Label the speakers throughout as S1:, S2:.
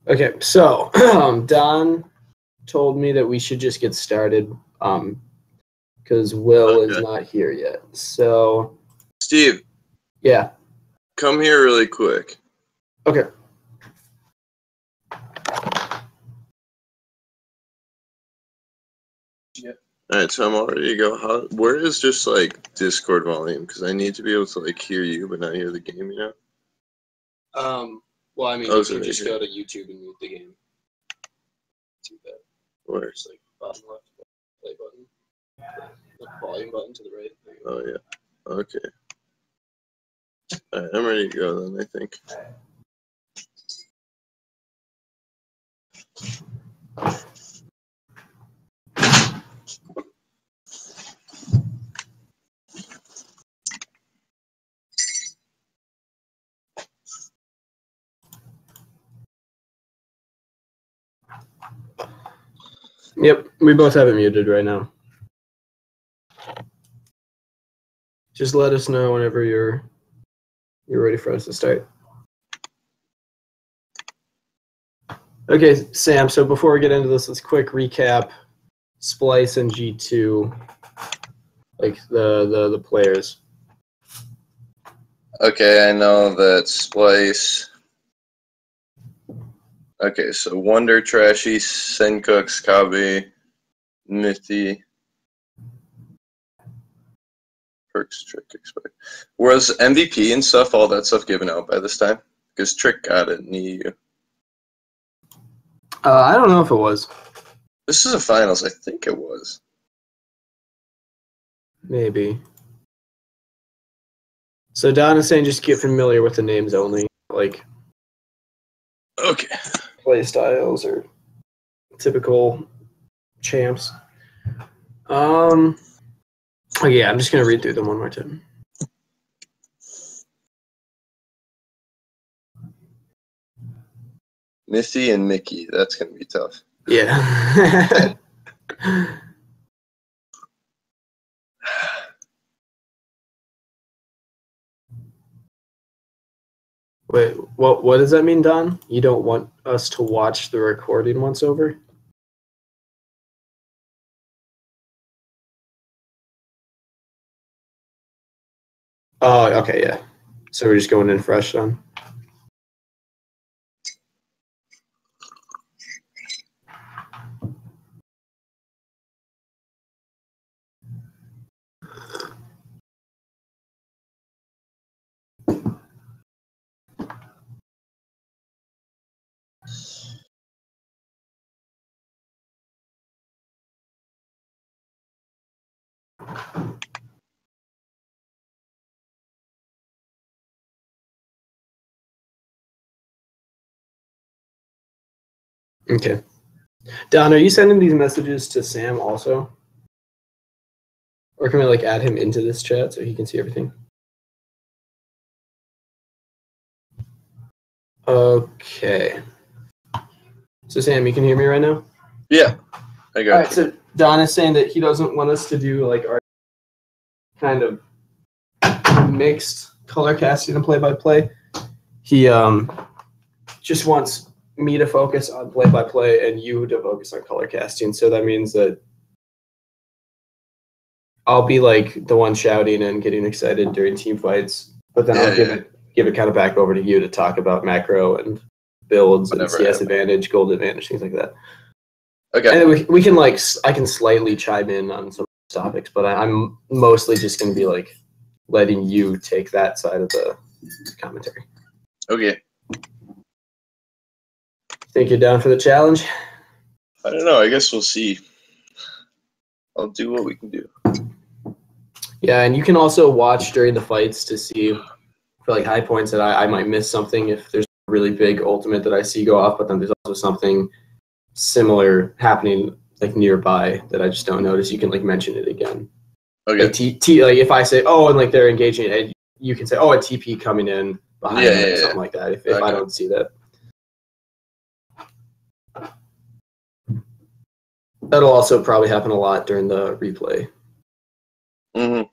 S1: Okay, so Don told me that we should just get started because Will is not here yet. So,
S2: Steve.
S1: Yeah.
S2: Come here really quick.
S1: Okay.
S2: Yeah. All right, so I'm all ready to go. Where is just like Discord volume? Because I need to be able to like hear you, but not hear the game. You know.
S1: Well, I mean, you can just go to YouTube and mute the game. Do that.
S2: Where?
S1: Just like bottom left, play button, the volume button to the right.
S2: Oh yeah. Okay. All right, I'm ready to go then. I think.
S1: Yep, we both have it muted right now. Just let us know whenever you're ready for us to start. Okay, Sam, so before we get into this, let's quick recap Splyce and G2, like the players.
S2: Okay, I know that Splyce. Okay, so Wonder, Trashy, Sencooks, Kabe, Nifty, Perks, Trick, Expect. Was MVP and stuff, all that stuff given out by this time? Because Trick got it in the EU.
S1: I don't know if it was.
S2: This is a finals. I think it was.
S1: Maybe. So Don is saying just get familiar with the names only, like
S2: Okay.
S1: play styles or typical champs. Okay, I'm just gonna read through them one more time.
S2: Missy and Mickey. That's gonna be tough.
S1: Yeah. Wait, what does that mean, Don? You don't want us to watch the recording once over? Oh, okay, yeah. So we're just going in fresh, then? Okay. Don, are you sending these messages to Sam also? Or can we like add him into this chat so he can see everything? Okay. So Sam, you can hear me right now?
S2: Yeah. I got you.
S1: All right, so Don is saying that he doesn't want us to do like our kind of mixed color casting and play-by-play. He just wants me to focus on play-by-play and you to focus on color casting. So that means that I'll be like the one shouting and getting excited during team fights, but then I'll give it kind of back over to you to talk about macro and builds and CS advantage, gold advantage, things like that.
S2: Okay.
S1: And then we can like I can slightly chime in on some topics, but I'm mostly just going to be like letting you take that side of the commentary.
S2: Okay.
S1: Think you're down for the challenge?
S2: I don't know. I guess we'll see. I'll do what we can do.
S1: Yeah, and you can also watch during the fights to see for like high points that I might miss something if there's a really big ultimate that I see go off, but then there's also something similar happening like nearby that I just don't notice. You can like mention it again.
S2: Okay.
S1: Like, like if I say, oh, and like they're engaging, and you can say, oh, a TP coming in behind them or something like that if I don't see that. That'll also probably happen a lot during the replay.
S2: Mm-hmm.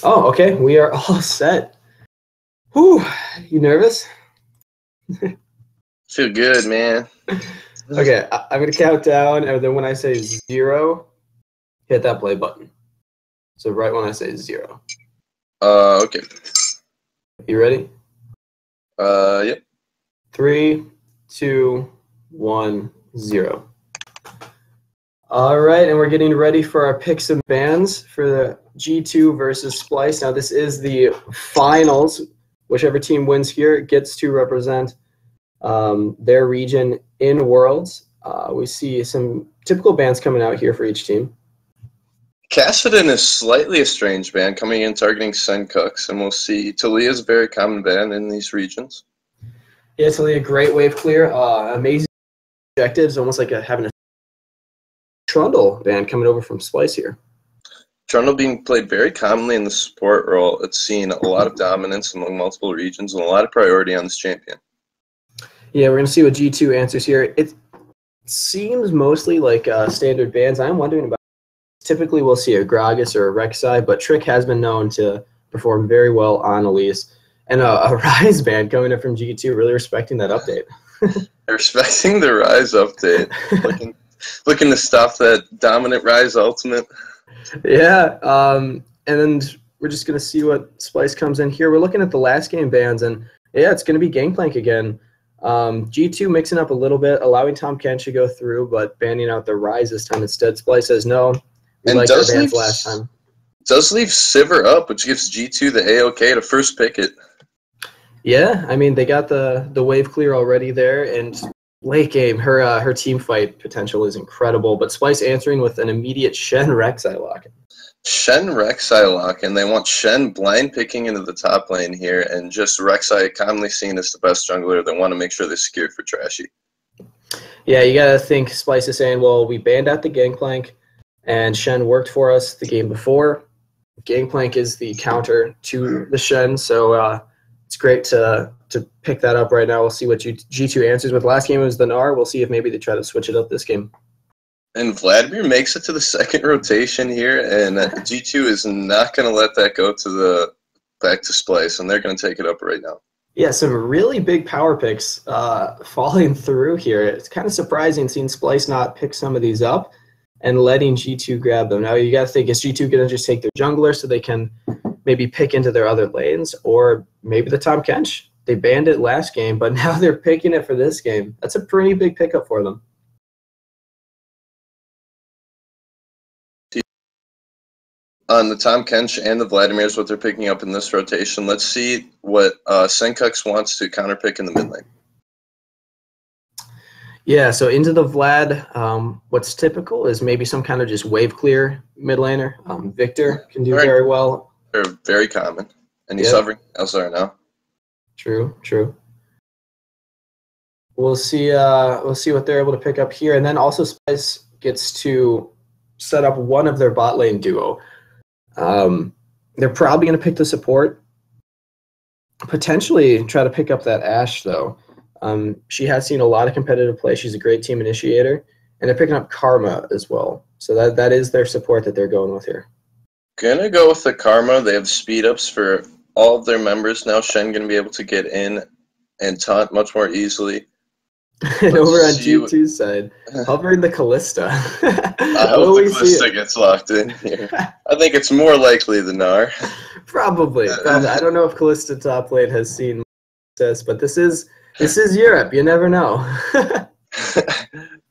S1: Oh, okay. We are all set. Whew. You nervous?
S2: Feel good, man.
S1: Okay, I'm going to count down, and then when I say 0, hit that play button. So right when I say 0.
S2: Okay.
S1: You ready?
S2: Yep.
S1: 3, 2, 1, 0. All right, and we're getting ready for our picks and bans for the G2 versus Splyce. Now, this is the finals. Whichever team wins here gets to represent their region in Worlds. We see some typical bans coming out here for each team.
S2: Cassidy is slightly a strange ban coming in targeting Senkux, and we'll see. Talia's a very common ban in these regions.
S1: Yeah, Talia, great wave clear. Amazing objectives, almost like having a Trundle ban coming over from Splyce here.
S2: Trundle being played very commonly in the support role. It's seen a lot of dominance among multiple regions and a lot of priority on this champion.
S1: Yeah, we're going to see what G2 answers here. It seems mostly like standard bans. I'm wondering about, typically we'll see a Gragas or a Rek'Sai, but Trick has been known to perform very well on Elise. And a Rise ban coming in from G2, really respecting that update.
S2: Respecting the Rise update. looking to stop that dominant Rise ultimate.
S1: Yeah, and then we're just going to see what Splyce comes in here. We're looking at the last game bans, and yeah, it's going to be Gangplank again. G2 mixing up a little bit, allowing Tom Kench to go through, but banning out the Rise this time instead. Splyce says no. We liked our bans last time.
S2: Does leave Sivir up, which gives G2 the AOK to first pick it.
S1: Yeah, I mean, they got the wave clear already there, and late game, her team fight potential is incredible, but Splyce answering with an immediate Shen Rek'Sai lock.
S2: Shen Rek'Sai lock, and they want Shen blind picking into the top lane here, and just Rek'Sai commonly seen as the best jungler. They want to make sure they're secured for Trashy.
S1: Yeah, you got to think Splyce is saying, well, we banned out the Gangplank, and Shen worked for us the game before. Gangplank is the counter to the Shen, so it's great to pick that up right now. We'll see what G2 answers with. Last game was the Gnar. We'll see if maybe they try to switch it up this game.
S2: And Vladimir makes it to the second rotation here, and G2 is not going to let that go to back to Splyce, and they're going to take it up right now.
S1: Yeah, some really big power picks falling through here. It's kind of surprising seeing Splyce not pick some of these up and letting G2 grab them. Now you got to think, is G2 going to just take their jungler so they can maybe pick into their other lanes, or maybe the Tom Kench? They banned it last game, but now they're picking it for this game. That's a pretty big pickup for them.
S2: On the Tom Kench and the Vladimir is what they're picking up in this rotation. Let's see what Senkux wants to counterpick in the mid lane.
S1: Yeah, so into the Vlad, what's typical is maybe some kind of just wave clear mid laner. Victor can do very well.
S2: They're very common, and he's hovering elsewhere now.
S1: True. We'll see what they're able to pick up here, and then also Splyce gets to set up one of their bot lane duo. They're probably going to pick the support. Potentially try to pick up that Ashe though. She has seen a lot of competitive play. She's a great team initiator, and they're picking up Karma as well. So that is their support that they're going with here.
S2: Gonna go with the Karma. They have speed ups for all of their members now. Shen gonna be able to get in and taunt much more easily.
S1: And over on G2's side, hovering the Callista.
S2: I hope the Callista gets locked in here. I think it's more likely the Gnar.
S1: Probably. I don't know if Callista top lane has seen this, but this is Europe. You never know.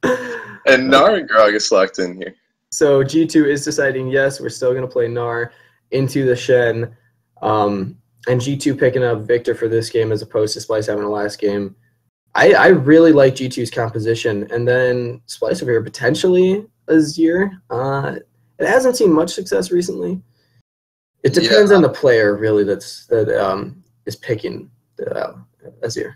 S2: And Gnar and Gragas locked in here.
S1: So G2 is deciding, yes, we're still going to play Gnar into the Shen. And G2 picking up Victor for this game as opposed to Splyce having a last game. I really like G2's composition. And then Splyce over here potentially Azir. It hasn't seen much success recently. It depends on the player, really, that is picking Azir.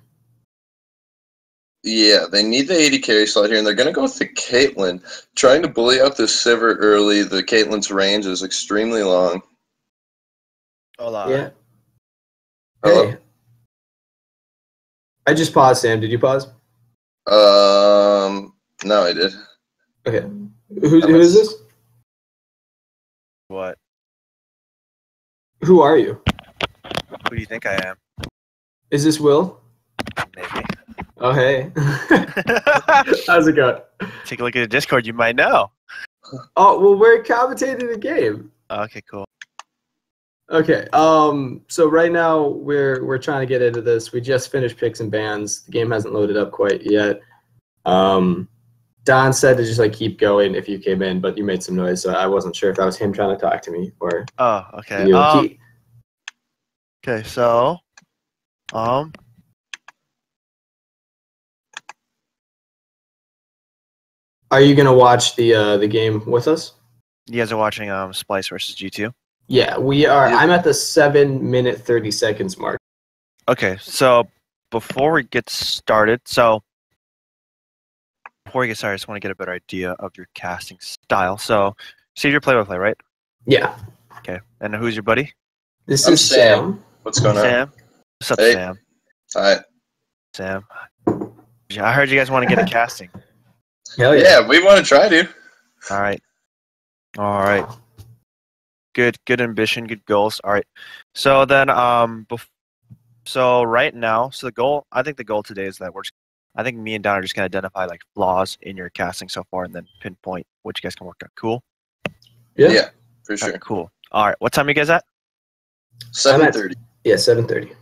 S2: Yeah, they need the 80 carry slot here, and they're going to go with the Caitlyn. Trying to bully out the Sivir early. The Caitlyn's range is extremely long.
S3: Hola.
S1: Yeah.
S2: Hello?
S1: Hey. I just paused, Sam. Did you pause?
S2: No, I did.
S1: Okay. Who is this?
S3: What?
S1: Who are you?
S3: Who do you think I am?
S1: Is this Will?
S3: Maybe.
S1: Oh, hey. How's it going?
S3: Take a look at the Discord. You might know.
S1: Oh, well, we're commentating the game.
S3: Okay, cool.
S1: Okay. So right now we're trying to get into this. We just finished picks and bans. The game hasn't loaded up quite yet. Don said to just like keep going if you came in, but you made some noise, so I wasn't sure if that was him trying to talk to me or.
S3: Oh, okay.
S1: You.
S3: Okay, so,
S1: Are you gonna watch the game with us?
S3: you guys are watching Splyce versus G2.
S1: Yeah, we are. I'm at the 7-minute 30 seconds mark.
S3: Okay, so before we get started, I just want to get a better idea of your casting style. So, see your play-by-play, right?
S1: Yeah.
S3: Okay, and who's your buddy?
S1: This
S2: I'm
S1: is
S2: Sam. What's going on?
S3: Sam. What's up,
S2: Hey.
S3: Sam?
S2: Hi.
S3: Sam. I heard you guys want to get a casting.
S1: Hell
S2: Yeah, we want to try to.
S3: All right. All right. Good ambition, good goals. All right. So then, so right now, the goal. I think the goal today is that I think me and Don are just gonna identify like flaws in your casting so far, and then pinpoint what you guys can work on. Cool.
S2: Yeah, for
S3: All
S2: sure.
S3: right, cool. All right. What time are you guys at?
S2: 7:30.
S1: Yeah, 7:30.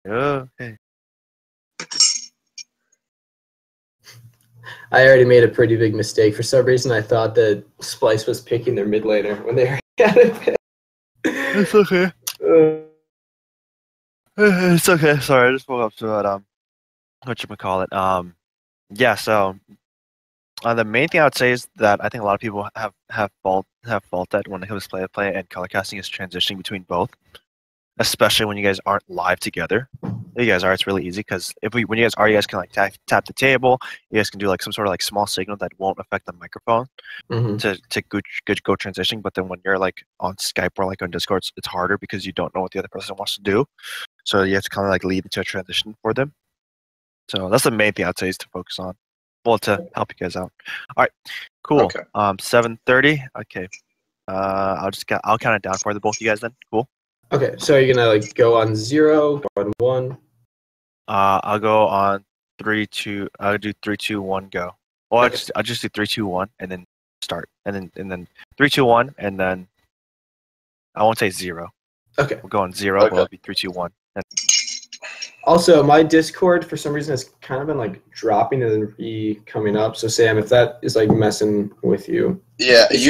S3: Okay.
S1: I already made a pretty big mistake. For some reason, I thought that Splyce was picking their mid laner when they already had it picked.
S3: It's okay. It's okay. Sorry, I just woke up to that. Whatchamacallit. Yeah. So, the main thing I would say is that I think a lot of people have fault that when it comes to play and color casting is transitioning between both, especially when you guys aren't live together. You guys are. It's really easy because when you guys are, you guys can like tap the table. You guys can do like some sort of like small signal that won't affect the microphone to go transition. But then when you're like on Skype or like on Discord, it's harder because you don't know what the other person wants to do. So you have to kind of like lead into a transition for them. So that's the main thing I'd say is to focus on. Well, to help you guys out. All right, cool.
S2: Okay.
S3: 7:30. Okay. I'll count it down for the both of you guys then. Cool.
S1: Okay, so you're gonna like go on 0, go on 1.
S3: I'll go on 3, 2. I'll do 3, 2, 1, go. Well,
S1: Okay.
S3: I'll just do 3, 2, 1, and then start, and then 3, 2, 1, and then I won't say 0.
S1: Okay.
S3: We'll go on 0.
S2: Okay.
S3: But it'll be 3, 2, 1.
S1: Also, my Discord for some reason has kind of been like dropping and then coming up. So Sam, if that is like messing with you,
S2: Yeah,
S1: It's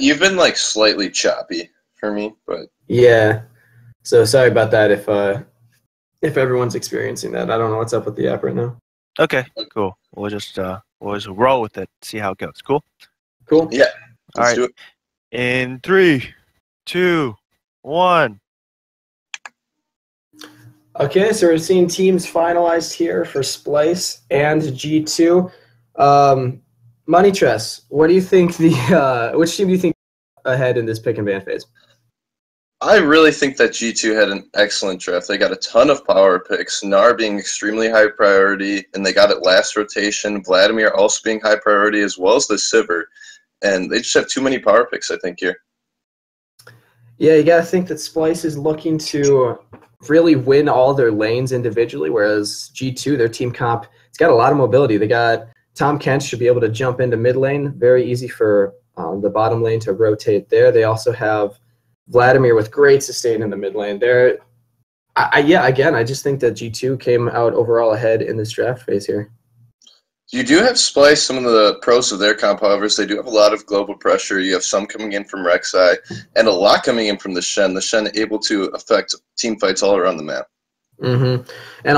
S2: you've been like slightly choppy for me, but
S1: yeah. So sorry about that if everyone's experiencing that. I don't know what's up with the app right now.
S3: Okay, cool. We'll just roll with it. See how it goes. Cool.
S1: Cool.
S2: yeah,
S3: All
S2: let's
S3: right.
S2: do it.
S3: In 3, 2, 1.
S1: Okay, so we're seeing teams finalized here for Splyce and G2. Moneytress, what do you think which team do you think ahead in this pick and ban phase?
S2: I really think that G2 had an excellent draft. They got a ton of power picks, Gnar being extremely high priority, and they got it last rotation, Vladimir also being high priority, as well as the Sivir. And they just have too many power picks, I think, here.
S1: Yeah, you got to think that Splyce is looking to really win all their lanes individually, whereas G2, their team comp, it's got a lot of mobility. They got Tom Kent should be able to jump into mid lane. Very easy for the bottom lane to rotate there. They also have Vladimir with great sustain in the mid lane. I just think that G2 came out overall ahead in this draft phase here.
S2: You do have Splyce, some of the pros of their comp, however, is they do have a lot of global pressure. You have some coming in from Rek'Sai, and a lot coming in from the Shen. The Shen able to affect team fights all around the map.
S1: And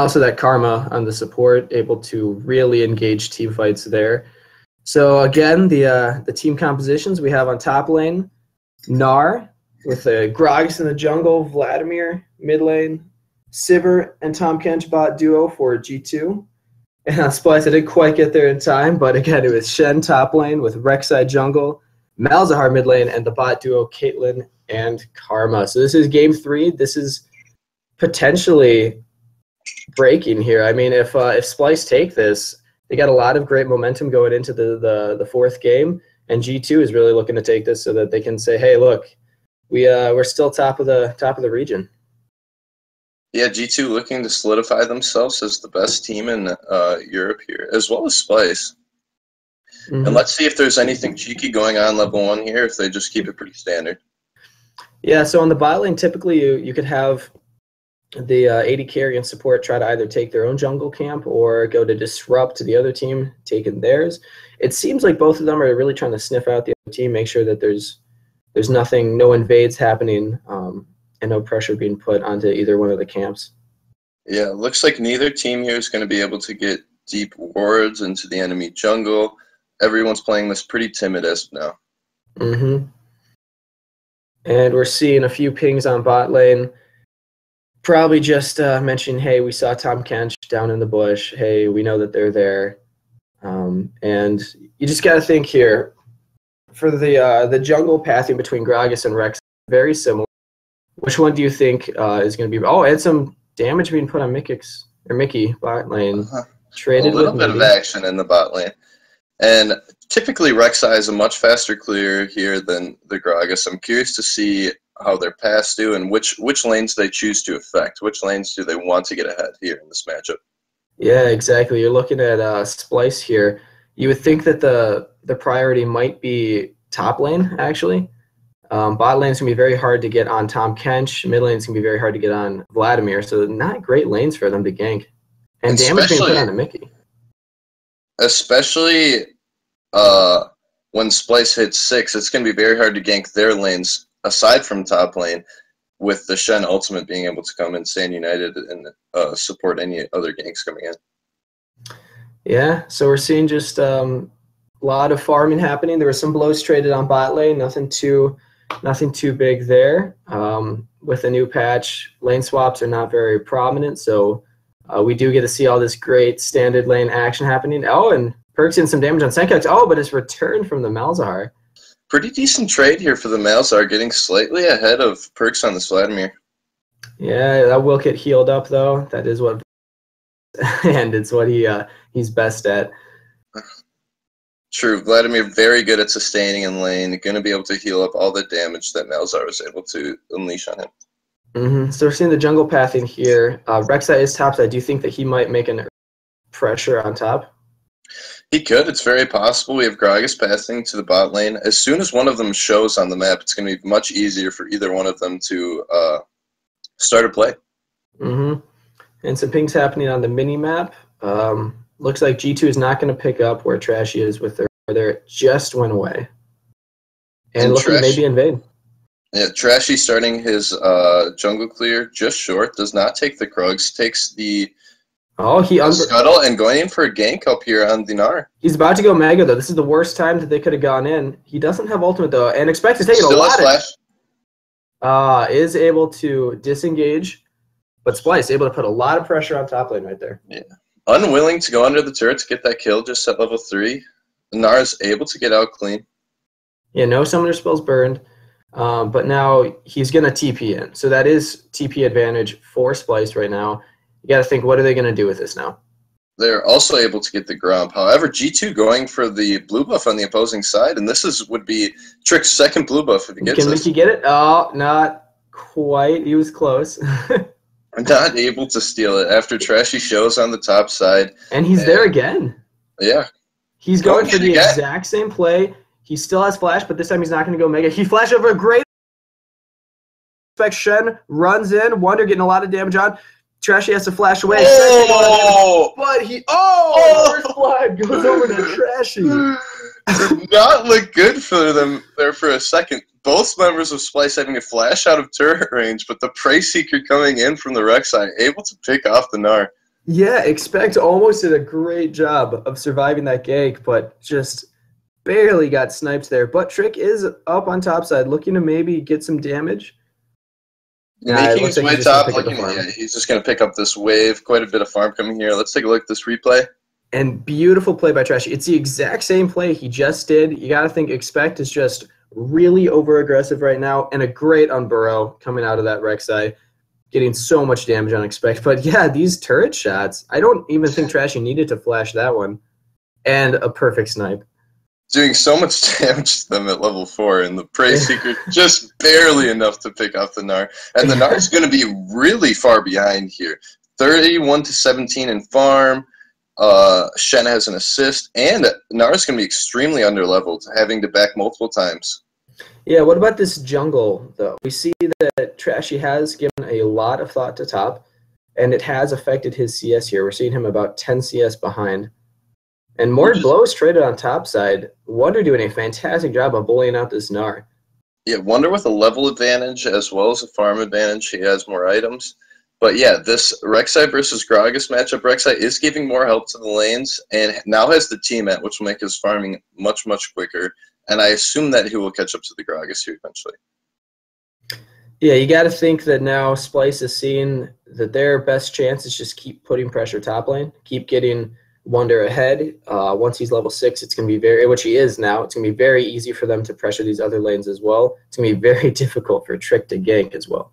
S1: also that Karma on the support, able to really engage team fights there. So again, the team compositions we have on top lane, Gnar with the Gragas in the jungle, Vladimir mid lane, Sivir and Tom Kench bot duo for G2. And on Splyce, I didn't quite get there in time, but again, it was Shen top lane with Rek'Sai jungle, Malzahar mid lane, and the bot duo Caitlyn and Karma. So this is game 3. This is potentially breaking here. I mean, if Splyce take this, they got a lot of great momentum going into the 4th game, and G2 is really looking to take this so that they can say, hey, look, we're still top of the region.
S2: Yeah, G2 looking to solidify themselves as the best team in Europe here, as well as Splyce.
S1: Mm-hmm.
S2: And let's see if there's anything cheeky going on level 1 here, if they just keep it pretty standard.
S1: Yeah, so on the bot lane, typically you could have the AD carry and support try to either take their own jungle camp or go to disrupt to the other team, taking theirs. It seems like both of them are really trying to sniff out the other team, make sure that there's nothing, no invades happening, and no pressure being put onto either one of the camps.
S2: Yeah, it looks like neither team here is going to be able to get deep wards into the enemy jungle. Everyone's playing this pretty timid as of now.
S1: Mm-hmm. And we're seeing a few pings on bot lane. Probably just mentioning, hey, we saw Tom Kench down in the bush. Hey, we know that they're there. And you just got to think here, for the jungle pathing between Gragas and Rex, very similar. Which one do you think is going to be? Oh, and some damage being put on Mickey bot lane. Traded
S2: a little
S1: with
S2: bit of action in the bot lane. And typically Rek'Sai is a much faster clear here than the Gragas. I'm curious to see how their paths do and which lanes they choose to affect. Which lanes do they want to get ahead here in this matchup?
S1: Yeah, exactly. You're looking at Splyce here. You would think that the priority might be top lane, actually. Bot lane's going to be very hard to get on Tom Kench. Mid lane's going to be very hard to get on Vladimir. So not great lanes for them to gank. And damage being put on to Mickey.
S2: Especially when Splyce hits 6, it's going to be very hard to gank their lanes aside from top lane, with the Shen ultimate being able to come and stand united and support any other ganks coming in.
S1: Yeah, so we're seeing just a lot of farming happening. There were some blows traded on bot lane, nothing too big there. With the new patch, lane swaps are not very prominent, so we do get to see all this great standard lane action happening. Oh, and Perk's in some damage on Senkex. Oh, but it's returned from the Malzahar.
S2: Pretty decent trade here for the Malzahar, getting slightly ahead of Perks on this Vladimir.
S1: Yeah, that will get healed up, though. That is what... and it's what he's best at.
S2: True. Vladimir very good at sustaining in lane. Going to be able to heal up all the damage that Malzahar was able to unleash on him.
S1: Mm-hmm. So we're seeing the jungle pathing here. Rek'Sai is topside. Do you think that he might make an pressure on top?
S2: He could. It's very possible. We have Gragas passing to the bot lane. As soon as one of them shows on the map, it's going to be much easier for either one of them to start a play.
S1: Mm-hmm. And some pings happening on the mini-map. Looks like G2 is not going to pick up where Trashy is with their it just went away. And looking to maybe invade.
S2: Yeah, Trashy starting his jungle clear just short. Does not take the Krugs. Takes the Scuttle and going in for a gank up here on Dinar.
S1: He's about to go Mega, though. This is the worst time that they could have gone in. He doesn't have ultimate, though, and expects to take it a lot. Is able to disengage, but Splyce able to put a lot of pressure on top lane right there.
S2: Yeah. Unwilling to go under the turret to get that kill just at level 3. Dinar is able to get out clean.
S1: Yeah, no summoner spells burned, but now he's going to TP in. So that is TP advantage for Splyce right now. You got to think, what are they going to do with this now?
S2: They're also able to get the Gromp. However, G2 going for the blue buff on the opposing side, and this would be Trick's second blue buff if he gets this.
S1: Can Mickey get it? Oh, not quite. He was close.
S2: Not able to steal it after Trashy shows on the top side.
S1: And he's there again.
S2: Yeah.
S1: He's going for the exact same play. He still has flash, but this time he's not going to go Mega. He flashed over a great... Shen runs in. Wonder getting a lot of damage on. Trashy has to flash away. But he... First blood goes over to Trashy.
S2: Did not look good for them there for a second. Both members of Splyce having a flash out of turret range, but the Prey Seeker coming in from the Rek'Sai, able to pick off the Gnar.
S1: Yeah, Expect almost did a great job of surviving that gank, but just barely got sniped there. But Trick is up on top side, looking to maybe get some damage.
S2: Making his way top, he's just going to pick up this wave. Quite a bit of farm coming here. Let's take a look at this replay.
S1: And beautiful play by Trashy. It's the exact same play he just did. You got to think Expect is just really over-aggressive right now, and a great Unburrow coming out of that Rek'Sai, getting so much damage on Expect. But yeah, these turret shots, I don't even think Trashy needed to flash that one. And a perfect snipe.
S2: doing so much damage to them at level 4, and the Prey Seeker just barely enough to pick off the Gnar. And the Gnar is going to be really far behind here. 31 to 17 in farm. Shen has an assist, and Gnar is going to be extremely underleveled, having to back multiple times.
S1: Yeah, what about this jungle, though? We see that Trashy has given a lot of thought to top, and it has affected his CS here. We're seeing him about 10 CS behind. And more blows traded on top side. Wonder doing a fantastic job of bullying out this Gnar.
S2: Yeah, Wonder with a level advantage as well as a farm advantage. He has more items. But yeah, this Rek'Sai versus Gragas matchup, Rek'Sai is giving more help to the lanes and now has the T-Mat, which will make his farming much, much quicker. And I assume that he will catch up to the Gragas here eventually.
S1: Yeah, you got to think that now Splyce is seeing that their best chance is just keep putting pressure top lane, keep getting Wonder ahead. Once he's level 6, it's going to be very, which he is now, it's going to be very easy for them to pressure these other lanes as well. It's going to be very difficult for Trick to gank as well.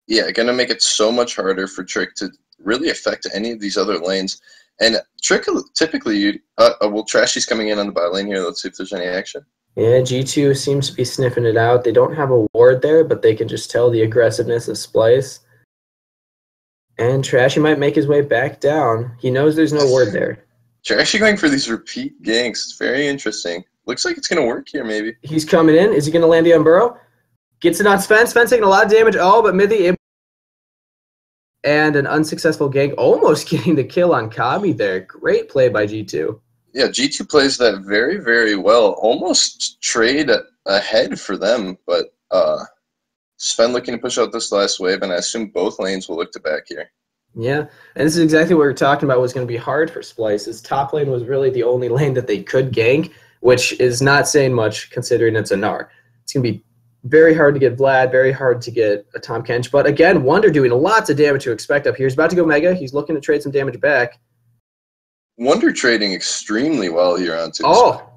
S2: Yeah, going to make it so much harder for Trick to really affect any of these other lanes. And Trick typically, well, Trashy's coming in on the bot lane here. Let's see if there's any action.
S1: Yeah, G2 seems to be sniffing it out. They don't have a ward there, but they can just tell the aggressiveness of Splyce. And Trashy might make his way back down. He knows there's no ward there.
S2: Trashy going for these repeat ganks. It's very interesting. Looks like it's going to work here, maybe.
S1: He's coming in. Is he going to land the on Burrow? Gets it on Sven. Sven taking a lot of damage. Oh, but Mithy. And an unsuccessful gank. Almost getting the kill on Kami there. Great play by G2.
S2: Yeah, G2 plays that very, very well. Almost trade ahead for them, but Sven looking to push out this last wave, and I assume both lanes will look to back here.
S1: Yeah, and this is exactly what we were talking about was going to be hard for Splyce. His top lane was really the only lane that they could gank, which is not saying much considering it's a Gnar. It's going to be very hard to get Vlad, very hard to get a Tahm Kench. But again, Wonder doing lots of damage to expect up here. He's about to go Mega. He's looking to trade some damage back.
S2: Wonder trading extremely well here on 2.
S1: Oh,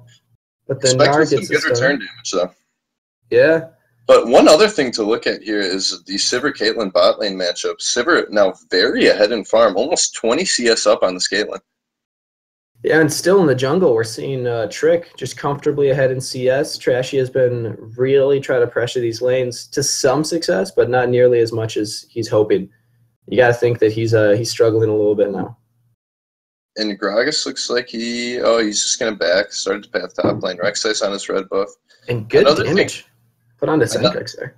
S1: but then Gnar
S2: some
S1: gets
S2: good return damage, though.
S1: Yeah.
S2: But one other thing to look at here is the Sivir-Caitlyn bot lane matchup. Sivir now very ahead in farm, almost 20 CS up on the Caitlyn.
S1: Yeah, and still in the jungle, we're seeing Trick just comfortably ahead in CS. Trashy has been really trying to pressure these lanes to some success, but not nearly as much as he's hoping. You got to think that he's struggling a little bit now.
S2: And Gragas looks like he's just going to back, started to path top lane. Rek'Sai's on his red buff.
S1: And good damage. Put on the Sentryx there.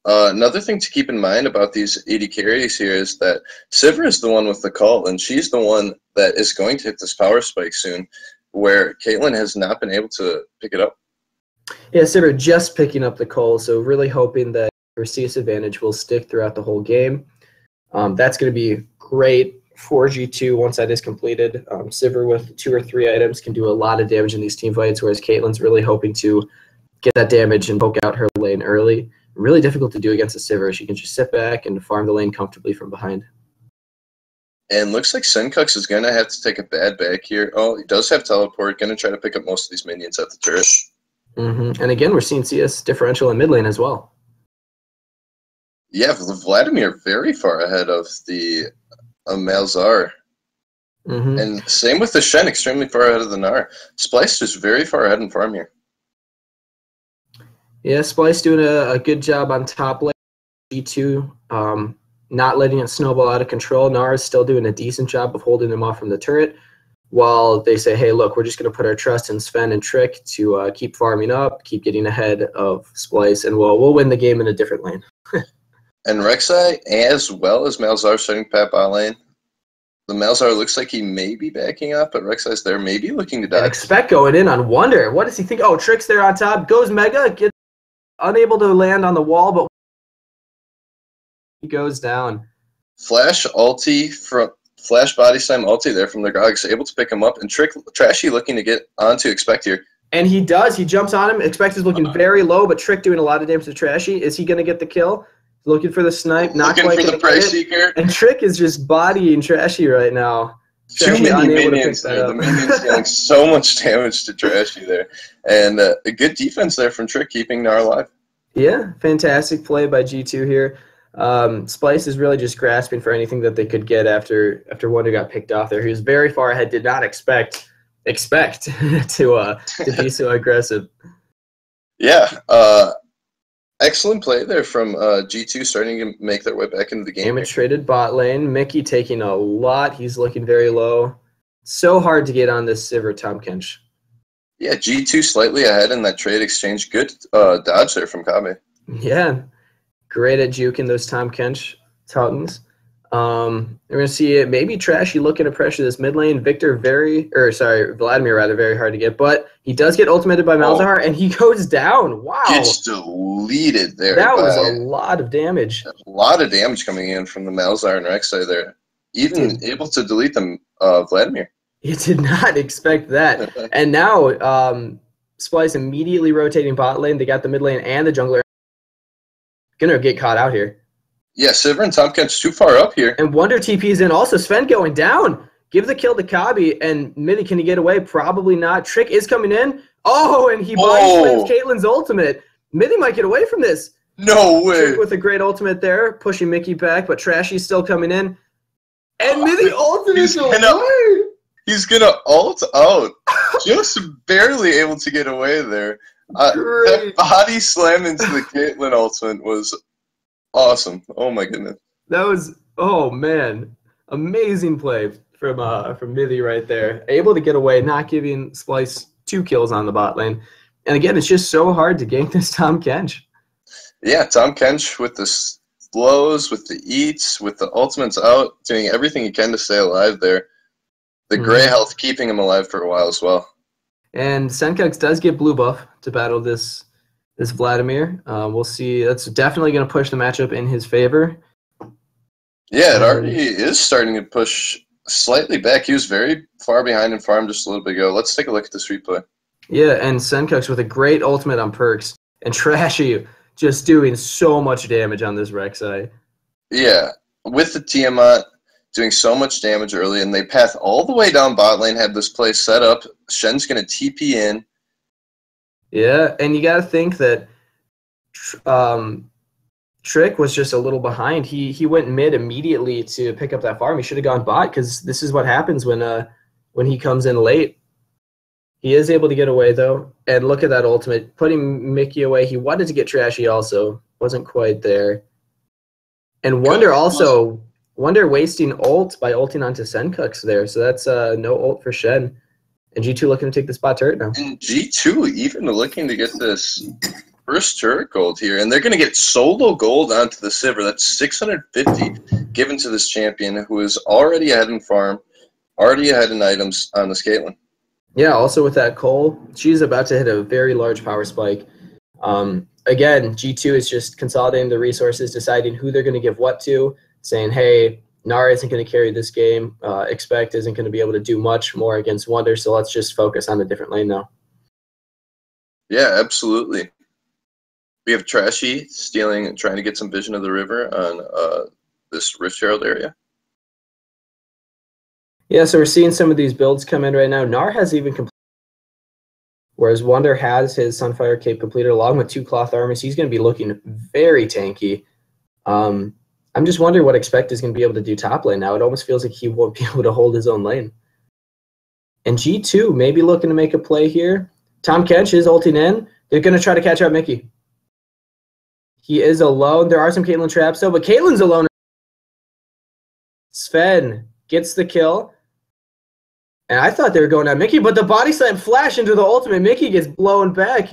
S2: Another thing to keep in mind about these AD carries here is that Sivir is the one with the cult, and she's the one that is going to hit this power spike soon, where Caitlyn has not been able to pick it up.
S1: Yeah, Sivir just picking up the call, so really hoping that her CS advantage will stick throughout the whole game. That's going to be great for G2 once that is completed. Sivir with 2 or 3 items can do a lot of damage in these team fights, whereas Caitlyn's really hoping to get that damage and poke out her lane early. Really difficult to do against a Sivir. She can just sit back and farm the lane comfortably from behind.
S2: And looks like Senkux is going to have to take a bad back here. Oh, he does have teleport. Going to try to pick up most of these minions at the turret.
S1: And again, we're seeing CS differential in mid lane as well.
S2: Yeah, Vladimir very far ahead of the Malzahar. And same with the Shen, extremely far ahead of the Gnar. Splyce is very far ahead in farm here.
S1: Yeah, Splyce doing a good job on top lane. G2 not letting it snowball out of control. Gnar is still doing a decent job of holding them off from the turret, while they say, hey, look, we're just going to put our trust in Sven and Trick to keep farming up, keep getting ahead of Splyce, and we'll win the game in a different lane.
S2: And Rek'Sai, as well as Malzahar starting pat bot lane. The Malzahar looks like he may be backing up, but Rek'Sai's there, maybe looking to die.
S1: And expect going in on Wonder. What does he think? Oh, Trick's there on top. Goes Mega, gets unable to land on the wall, but he goes down.
S2: Flash ulti from Flash body slam ulti there from the Gragas, able to pick him up, and Trashy looking to get onto Expect here.
S1: And he does. He jumps on him. Expect is looking very low, but Trick doing a lot of damage to Trashy. Is he going to get the kill? Looking for the snipe. Not
S2: looking
S1: quite
S2: for the Prey Seeker.
S1: And Trick is just bodying Trashy right now.
S2: Too many minions there. The minions dealing so much damage to Trashy there. And a good defense there from Trick, keeping Gnar alive.
S1: Yeah, fantastic play by G2 here. Splyce is really just grasping for anything that they could get after Wonder got picked off there. He was very far ahead, did not expect expect to be so aggressive.
S2: Yeah, excellent play there from G2, starting to make their way back into the game.
S1: Damage traded bot lane. Mickey taking a lot. He's looking very low. So hard to get on this Sivir Tom Kench. Yeah,
S2: G2 slightly ahead in that trade exchange. Good dodge there from Kabe.
S1: Yeah, great at juking those Tom Kench Titans. We're going to see it maybe Trashy looking to pressure this mid lane. Vladimir rather, very hard to get. But he does get ultimated by Malzahar, and he goes down. Wow.
S2: Gets deleted there.
S1: That was a lot of damage.
S2: A lot of damage coming in from the Malzahar and Rek'Sai there. Even able to delete them, Vladimir.
S1: You did not expect that. And now Splyce immediately rotating bot lane. They got the mid lane and the jungler. Gonna get caught out here.
S2: Yeah, Sivir and Tom Kench too far up here.
S1: And Wonder TP's in. Also, Sven going down. Give the kill to Kabi. And Midi, can he get away? Probably not. Trick is coming in. Oh, and he body slams Caitlyn's ultimate. Midi might get away from this.
S2: No way.
S1: Trick with a great ultimate there, pushing Mickey back, but Trashy's still coming in. And Midi ultimate's away.
S2: He's gonna ult out. Just barely able to get away there. That body slam into the Caitlyn ultimate was awesome. Oh my goodness.
S1: That was, oh man, amazing play from Midi right there. Able to get away, not giving Splyce 2 kills on the bot lane. And again, it's just so hard to gank this Tom Kench.
S2: Yeah, Tom Kench with the slows, with the eats, with the ultimates out, doing everything he can to stay alive there. The gray health keeping him alive for a while as well.
S1: And Senkux does get blue buff to battle this Vladimir. We'll see. That's definitely going to push the matchup in his favor.
S2: Yeah, it already is starting to push slightly back. He was very far behind in farm just a little bit ago. Let's take a look at this replay.
S1: Yeah, and Senkux with a great ultimate on Perks. And Trashy just doing so much damage on this Rek'Sai.
S2: Yeah, with the Tiamat doing so much damage early, and they path all the way down bot lane, had this play set up. Shen's going to TP in.
S1: Yeah, and you got to think that Trick was just a little behind. He went mid immediately to pick up that farm. He should have gone bot, because this is what happens when he comes in late. He is able to get away, though. And look at that ultimate. Putting Mickey away. He wanted to get Trashy also. Wasn't quite there. And Wonder wasting ult by ulting onto Senkux there. So that's no ult for Shen. And G2 looking to take the spot turret now.
S2: And G2 even looking to get this first turret gold here. And they're going to get solo gold onto the Sivir. That's 650 given to this champion who is already ahead in farm, already ahead in items on this Caitlyn.
S1: Yeah, also with that Cole, she's about to hit a very large power spike. Again, G2 is just consolidating the resources, deciding who they're going to give what to, saying, hey, Nara isn't going to carry this game. Expect isn't going to be able to do much more against Wonder, so let's just focus on a different lane now.
S2: Yeah, absolutely. We have Trashy stealing and trying to get some vision of the river on this Rift Herald area.
S1: Yeah, so we're seeing some of these builds come in right now. Nar has even completed, whereas Wonder has his Sunfire Cape completed along with 2 cloth armors. He's going to be looking very tanky. I'm just wondering what Expect is going to be able to do top lane now. It almost feels like he won't be able to hold his own lane. And G2 maybe looking to make a play here. Tom Kench is ulting in. They're going to try to catch out Mickey. He is alone. There are some Caitlyn traps though, but Caitlyn's alone. Sven gets the kill. And I thought they were going at Mickey, but the body slam flash into the ultimate. Mickey gets blown back.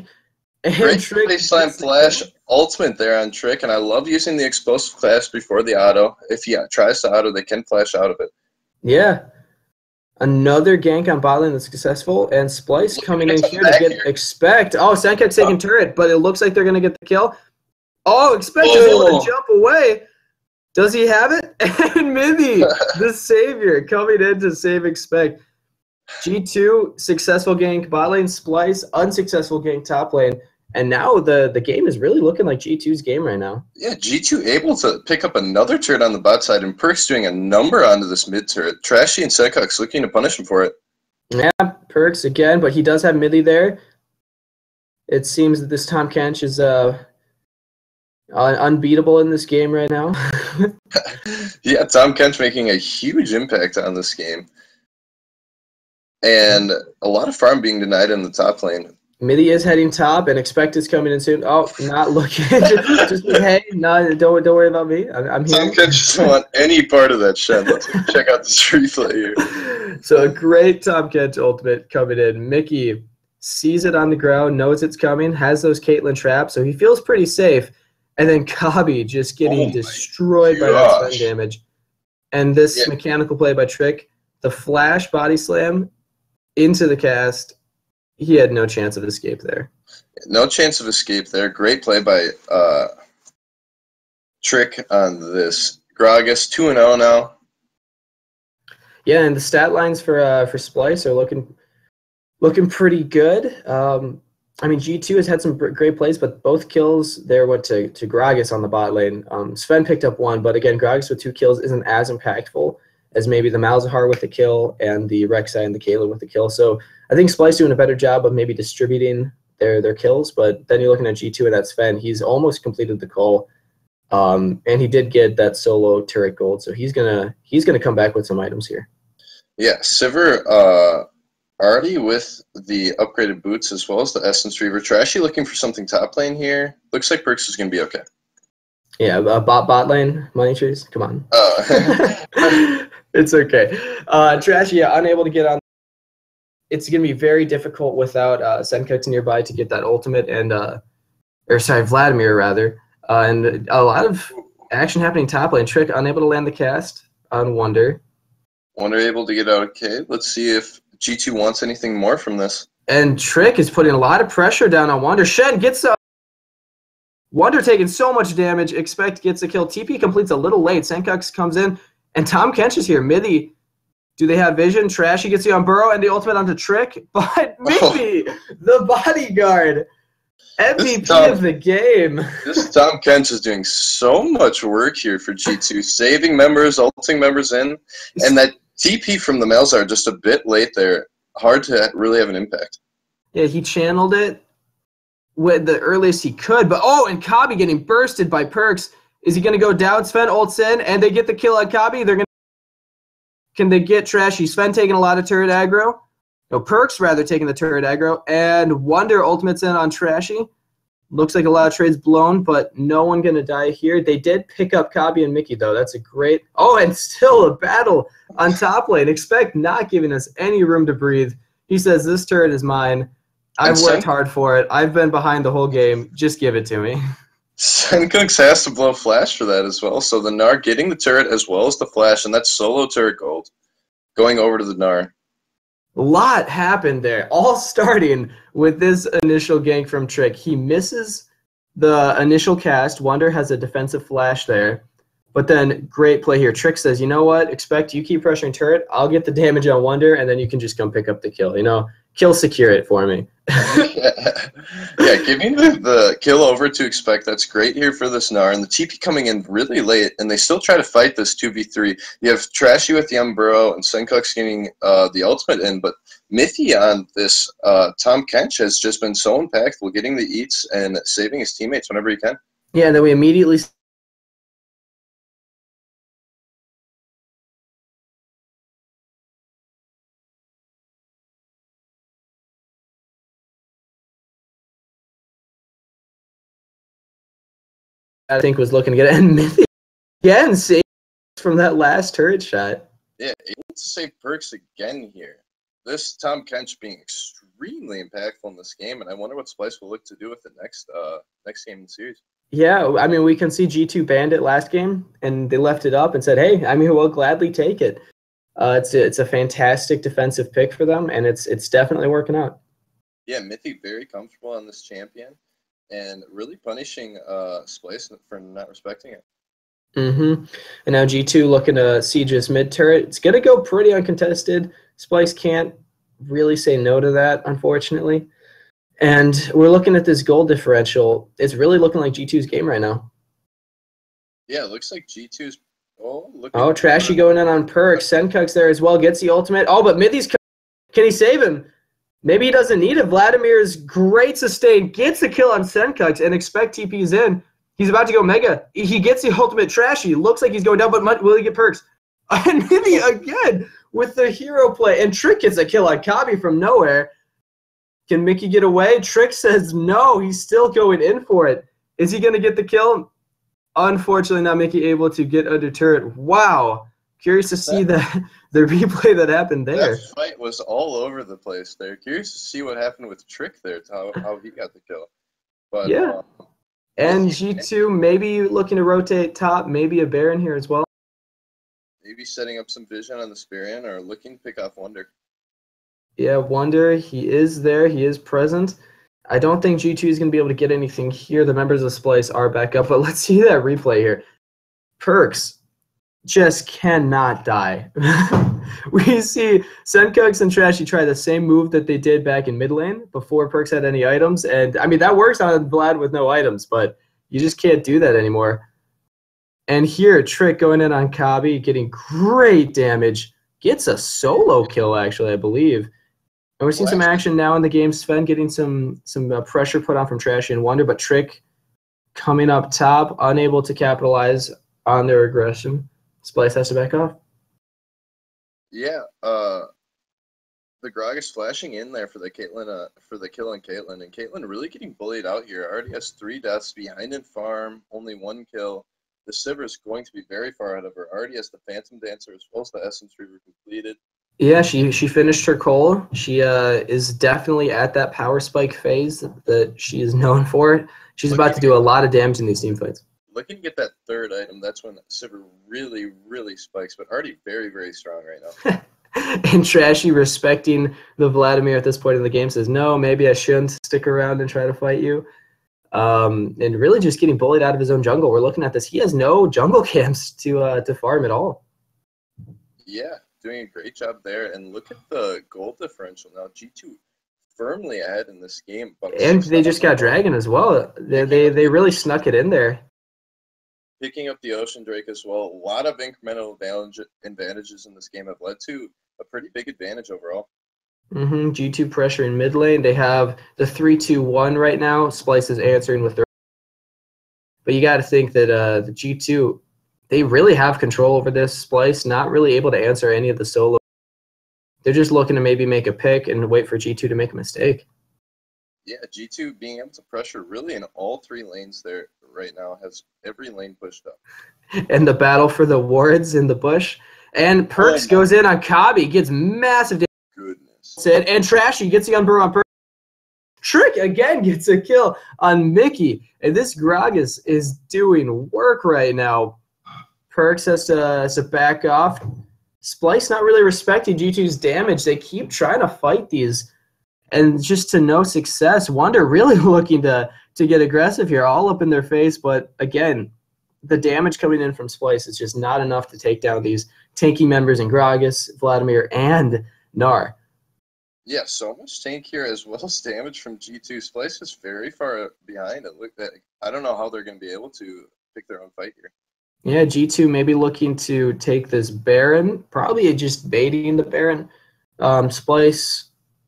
S1: And
S2: great body slam flash ultimate there on Trick, and I love using the explosive clash before the auto. If he tries to auto, they can flash out of it.
S1: Yeah. Another gank on bot lane that's successful, and Splyce coming in here to get Expect. Oh, Senkux taking turret, but it looks like they're going to get the kill. Oh, Expect is able to jump away. Does he have it? And Midi, the savior, coming in to save Expect. G2, successful gank bot lane. Splyce, unsuccessful gank top lane. And now the game is really looking like G2's game right now.
S2: Yeah, G2 able to pick up another turret on the bot side, and Perks doing a number onto this mid turret. Trashy and Senkux looking to punish him for it.
S1: Yeah, Perks again, but he does have Midi there. It seems that this Tom Kench is unbeatable in this game right now.
S2: Yeah, Tom Kench making a huge impact on this game. and a lot of farm being denied in the top lane.
S1: Midi is heading top, and Expect is coming in soon. Oh, not looking. just hey, no, don't worry about me. I'm here.
S2: Tom Kench doesn't want any part of that Shen. Let's check out this replay here.
S1: So a great Tom Kench ultimate coming in. Mickey sees it on the ground, knows it's coming, has those Caitlyn traps, so he feels pretty safe. And then Kabi just getting destroyed by that stun damage. And this mechanical play by Trick, the flash body slam into the cast. He had no chance of escape there.
S2: No chance of escape there. Great play by Trick on this. Gragas 2-0 now.
S1: Yeah, and the stat lines for Splyce are looking pretty good. I mean, G2 has had some great plays, but both kills there went to Gragas on the bot lane. Sven picked up one, but again, Gragas with 2 kills isn't as impactful as maybe the Malzahar with the kill and the Rek'Sai and the Kayla with the kill. So I think Splyce doing a better job of maybe distributing their kills, but then you're looking at G2 and that Sven. He's almost completed the call, and he did get that solo turret gold, so he's gonna come back with some items here.
S2: Yeah, Sivir already with the upgraded boots as well as the Essence Reaver. Trashy looking for something top lane here. Looks like Perks is gonna be okay.
S1: Yeah, bot lane, Moneytress, come on. It's okay. Trashy, unable to get on. It's going to be very difficult without Senkux nearby to get that ultimate and, Vladimir rather. And a lot of action happening top lane. Trick unable to land the cast on Wonder.
S2: Wonder able to get out okay. Let's see if G2 wants anything more from this.
S1: And Trick is putting a lot of pressure down on Wonder. Shen gets Wonder taking so much damage. Expect gets a kill. TP completes a little late. Senkux comes in. And Tom Kench is here. Midi, do they have vision? Trashy gets you on Burrow and the ultimate onto Trick. But Midi, the bodyguard, MVP of the game.
S2: This Tom Kench is doing so much work here for G2. Saving members, ulting members in. And that TP from the Malzahar just a bit late there. Hard to really have an impact.
S1: Yeah, he channeled it with the earliest he could. But and Kabi getting bursted by Perks. Is he going to go down? Sven ults in, and they get the kill on Kabi. Can they get Trashy? Sven taking a lot of turret aggro. No, Perks rather taking the turret aggro. And Wonder ultimates in on Trashy. Looks like a lot of trades blown, but no one going to die here. They did pick up Kabi and Mickey, though. That's a great... and still a battle on top lane. Expect not giving us any room to breathe. He says, this turret is mine. I've worked hard for it. I've been behind the whole game. Just give it to me.
S2: Senkux has to blow flash for that as well. So the Gnar getting the turret as well as the flash, and that's solo turret gold going over to the Gnar.
S1: A lot happened there, all starting with this initial gank from Trick. He misses the initial cast. Wonder has a defensive flash there. But then great play here. Trick says, you know what? Expect you keep pressuring turret. I'll get the damage on Wonder, and then you can just come pick up the kill. Kill secure it for me.
S2: Yeah, giving the kill over to Expect. That's great here for this Gnar. And the TP coming in really late, and they still try to fight this 2v3. You have Trashy with the Umbro and Senkux getting the ultimate in, but Mithy on this Tom Kench has just been so impactful, getting the eats and saving his teammates whenever he can.
S1: Yeah, then we immediately... I think was looking to get it. And Mithy again saved from that last turret shot.
S2: Yeah, able to save Perks again here. This Tom Kench being extremely impactful in this game, and I wonder what Splyce will look to do with the next game in the series.
S1: Yeah, I mean, we can see G2 banned it last game, and they left it up and said, hey, I mean, we'll gladly take it. It's a fantastic defensive pick for them, and it's definitely working out.
S2: Yeah, Mithy very comfortable on this champion. And really punishing Splyce for not respecting it.
S1: And now G2 looking to siege his mid turret. It's going to go pretty uncontested. Splyce can't really say no to that, unfortunately. And we're looking at this gold differential. It's really looking like G2's game right now.
S2: Yeah, it looks like G2's...
S1: Trashy going in on Perks. Senkux there as well. Gets the ultimate. But Mithy's... Can he save him? Maybe he doesn't need it. Vladimir's great sustain. Gets a kill on Senkux and Expect TP's in. He's about to go mega. He gets the ultimate Trashy. Looks like he's going down, but will he get Perks? And Mithy again with the hero play. And Trick gets a kill on Kabi from nowhere. Can Mickey get away? Trick says no. He's still going in for it. Is he going to get the kill? Unfortunately, not Mickey able to get under turret. Wow. Curious to see the replay that happened there.
S2: That fight was all over the place there. Curious to see what happened with Trick there, how he got the kill. But,
S1: yeah. And G2 maybe looking to rotate top, maybe a Baron here as well.
S2: Maybe setting up some vision on the Spirion or looking to pick off Wonder.
S1: Yeah, Wonder, he is there. He is present. I don't think G2 is going to be able to get anything here. The members of Splyce are back up, but let's see that replay here. Perks just cannot die. We see Senkux and Trashy try the same move that they did back in mid lane before Perks had any items. And, I mean, that works on Vlad with no items, but you just can't do that anymore. And here, Trick going in on Kabi, getting great damage. Gets a solo kill, actually, I believe. And we're seeing some action now in the game. Sven getting some pressure put on from Trashy and Wonder, but Trick coming up top, unable to capitalize on their aggression. Splyce has to back off.
S2: Yeah, the Grog is flashing in there for the Caitlyn, for the kill on Caitlyn, and Caitlyn really getting bullied out here. Already has 3 deaths behind in farm, only 1 kill. The Sivir is going to be very far ahead of her. Already has the Phantom Dancer as well as the Essence Reaver completed. Yeah,
S1: she finished her call. She is definitely at that power spike phase that she is known for. She's about to do a lot of damage in these team fights.
S2: Looking to get that 3rd item, that's when Sivir really, really spikes, but already very, very strong right now.
S1: And Trashy, respecting the Vladimir at this point in the game, says, no, maybe I shouldn't stick around and try to fight you. And really just getting bullied out of his own jungle. We're looking at this. He has no jungle camps to farm at all.
S2: Yeah, doing a great job there. And look at the gold differential now. G2 firmly ahead in this game.
S1: And they just got Dragon as well. They really snuck it in there.
S2: Picking up the Ocean Drake as well. A lot of incremental advantages in this game have led to a pretty big advantage overall.
S1: G2 pressure in mid lane. They have the 3-2-1 right now. Splyce is answering with their. But you got to think that the G2, they really have control over this. Splyce not really able to answer any of the solo. They're just looking to maybe make a pick and wait for G2 to make a mistake.
S2: Yeah, G2 being able to pressure really in all 3 lanes there right now, has every lane pushed up.
S1: And the battle for the wards in the bush. And Perks goes in on Kabi, gets massive damage.
S2: Goodness.
S1: And Trashy gets the unburrow on Perks. Trick again gets a kill on Mickey. And this Gragas is doing work right now. Perks has to back off. Splyce not really respecting G2's damage. They keep trying to fight these. And just to no success. Wonder really looking to get aggressive here, all up in their face. But again, the damage coming in from Splyce is just not enough to take down these tanky members in Gragas, Vladimir, and Gnar.
S2: Yeah, so much tank here as well as damage from G2. Splyce is very far behind. I don't know how they're going to be able to pick their own fight here.
S1: Yeah, G2 maybe looking to take this Baron, probably just baiting the Baron. Splyce,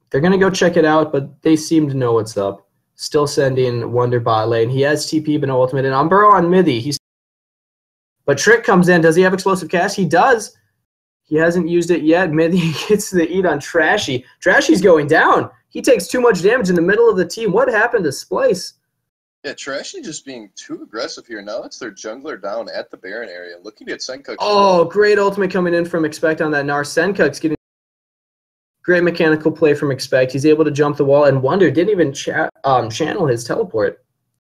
S1: they're going to go check it out, but they seem to know what's up. Still sending Wonder bot lane. He has TP, but no ultimate. And Unburrow on Middy. But Trick comes in. Does he have explosive cast? He does. He hasn't used it yet. Middy gets the eat on Trashy. Trashy's going down. He takes too much damage in the middle of the team. What happened to Splyce?
S2: Yeah, Trashy just being too aggressive here. Now it's their jungler down at the Baron area, looking to get Senkux.
S1: Oh, great ultimate coming in from Expect on that Gnar. Senkux getting great mechanical play from Expect. He's able to jump the wall, and Wonder didn't even channel his teleport.